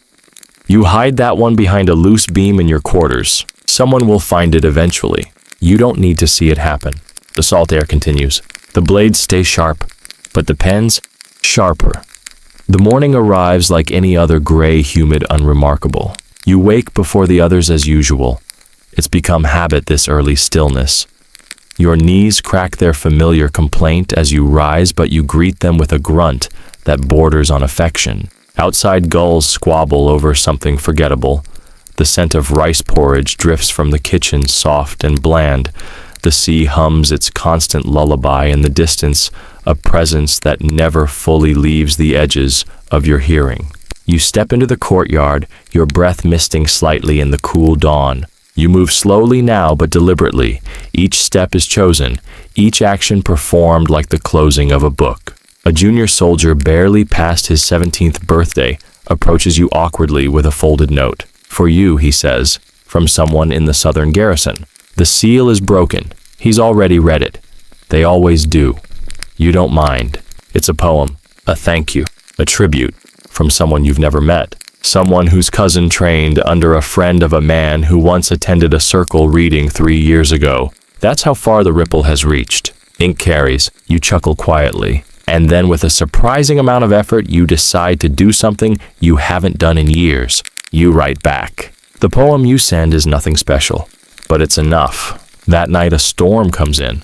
You hide that one behind a loose beam in your quarters. Someone will find it eventually. You don't need to see it happen. The salt air continues. The blades stay sharp, but the pen's sharper. The morning arrives like any other gray, humid, unremarkable. You wake before the others as usual. It's become habit, this early stillness. Your knees crack their familiar complaint as you rise, but you greet them with a grunt that borders on affection. Outside, gulls squabble over something forgettable. The scent of rice porridge drifts from the kitchen, soft and bland. The sea hums its constant lullaby in the distance, a presence that never fully leaves the edges of your hearing. You step into the courtyard, your breath misting slightly in the cool dawn. You move slowly now, but deliberately. Each step is chosen, each action performed like the closing of a book. A junior soldier, barely past his 17th birthday, approaches you awkwardly with a folded note. For you, he says, from someone in the southern garrison. The seal is broken. He's already read it. They always do. You don't mind. It's a poem, a thank you, a tribute from someone you've never met. Someone whose cousin trained under a friend of a man who once attended a circle reading 3 years ago. That's how far the ripple has reached. Ink carries. You chuckle quietly. And then with a surprising amount of effort, you decide to do something you haven't done in years. You write back. The poem you send is nothing special, but it's enough. That night a storm comes in.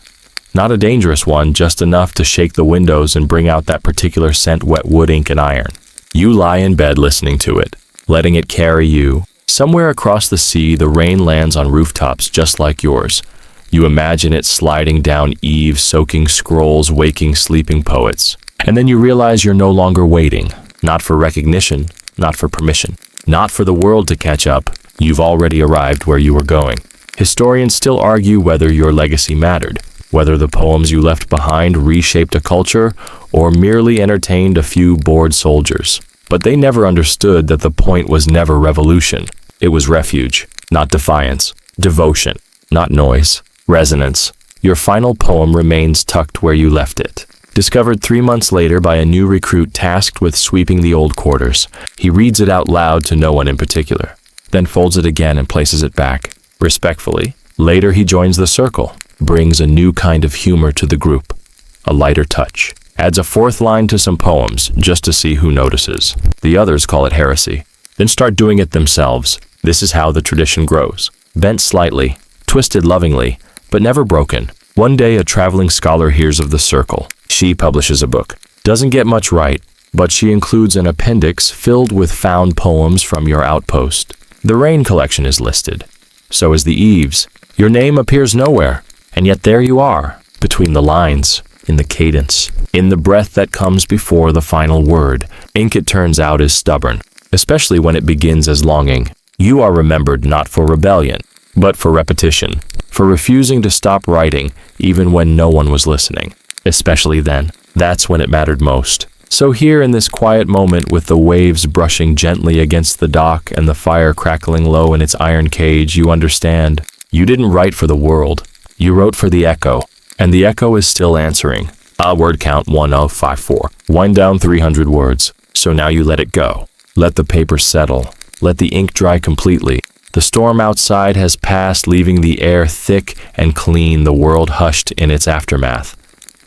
Not a dangerous one, just enough to shake the windows and bring out that particular scent: wet wood, ink, and iron. You lie in bed listening to it, letting it carry you. Somewhere across the sea, the rain lands on rooftops just like yours. You imagine it sliding down eaves, soaking scrolls, waking sleeping poets. And then you realize you're no longer waiting. Not for recognition, not for permission, not for the world to catch up. You've already arrived where you were going. Historians still argue whether your legacy mattered, whether the poems you left behind reshaped a culture or merely entertained a few bored soldiers. But they never understood that the point was never revolution. It was refuge, not defiance, devotion, not noise, resonance. Your final poem remains tucked where you left it. Discovered 3 months later by a new recruit tasked with sweeping the old quarters. He reads it out loud to no one in particular, then folds it again and places it back, respectfully. Later he joins the circle, brings a new kind of humor to the group, a lighter touch. Adds a 4th line to some poems, just to see who notices. The others call it heresy, then start doing it themselves. This is how the tradition grows. Bent slightly, twisted lovingly, but never broken. One day a traveling scholar hears of the circle. She publishes a book. Doesn't get much right, but she includes an appendix filled with found poems from your outpost. The rain collection is listed. So is the eaves. Your name appears nowhere, and yet there you are, between the lines, in the cadence, in the breath that comes before the final word. Ink, it turns out, is stubborn, especially when it begins as longing. You are remembered not for rebellion, but for repetition, for refusing to stop writing even when no one was listening. Especially then, that's when it mattered most. So here in this quiet moment, with the waves brushing gently against the dock and the fire crackling low in its iron cage, you understand. You didn't write for the world. You wrote for the echo, and the echo is still answering. Word count 1054. Wind down 300 words. So now you let it go. Let the paper settle. Let the ink dry completely. The storm outside has passed, leaving the air thick and clean, the world hushed in its aftermath.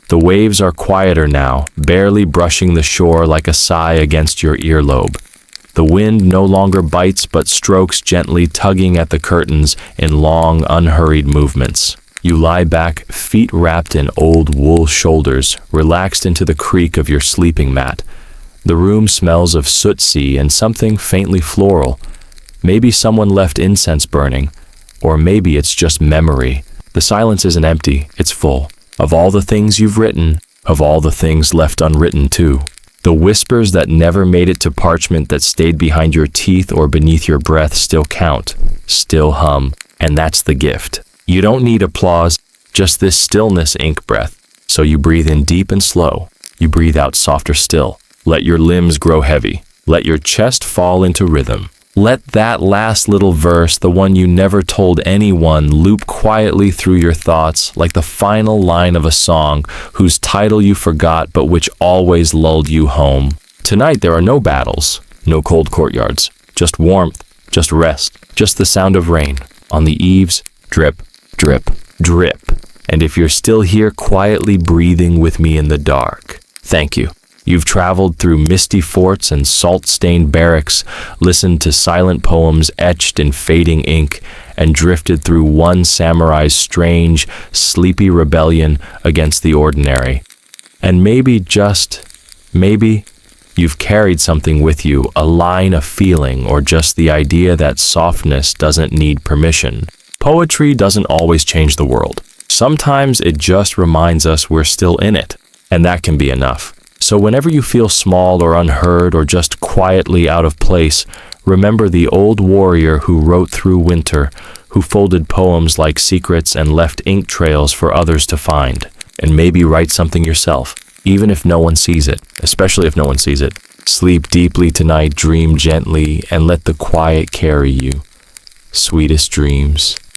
The waves are quieter now, barely brushing the shore like a sigh against your earlobe. The wind no longer bites but strokes gently, tugging at the curtains in long, unhurried movements. You lie back, feet wrapped in old wool shoulders, relaxed into the creak of your sleeping mat. The room smells of soot sea and something faintly floral. Maybe someone left incense burning, or maybe it's just memory. The silence isn't empty, it's full. Of all the things you've written, of all the things left unwritten too. The whispers that never made it to parchment, that stayed behind your teeth or beneath your breath, still count, still hum, and that's the gift. You don't need applause, just this stillness, ink breath. So you breathe in deep and slow. You breathe out softer still. Let your limbs grow heavy. Let your chest fall into rhythm. Let that last little verse, the one you never told anyone, loop quietly through your thoughts like the final line of a song whose title you forgot but which always lulled you home. Tonight there are no battles, no cold courtyards, just warmth, just rest, just the sound of rain. On the eaves, drip, drip, drip. And if you're still here quietly breathing with me in the dark, thank you. You've traveled through misty forts and salt-stained barracks, listened to silent poems etched in fading ink, and drifted through one samurai's strange, sleepy rebellion against the ordinary. And maybe, just maybe, you've carried something with you, a line of feeling, or just the idea that softness doesn't need permission. Poetry doesn't always change the world. Sometimes it just reminds us we're still in it, and that can be enough. So whenever you feel small or unheard or just quietly out of place, remember the old warrior who wrote through winter, who folded poems like secrets and left ink trails for others to find. And maybe write something yourself, even if no one sees it, especially if no one sees it. Sleep deeply tonight, dream gently, and let the quiet carry you. Sweetest dreams.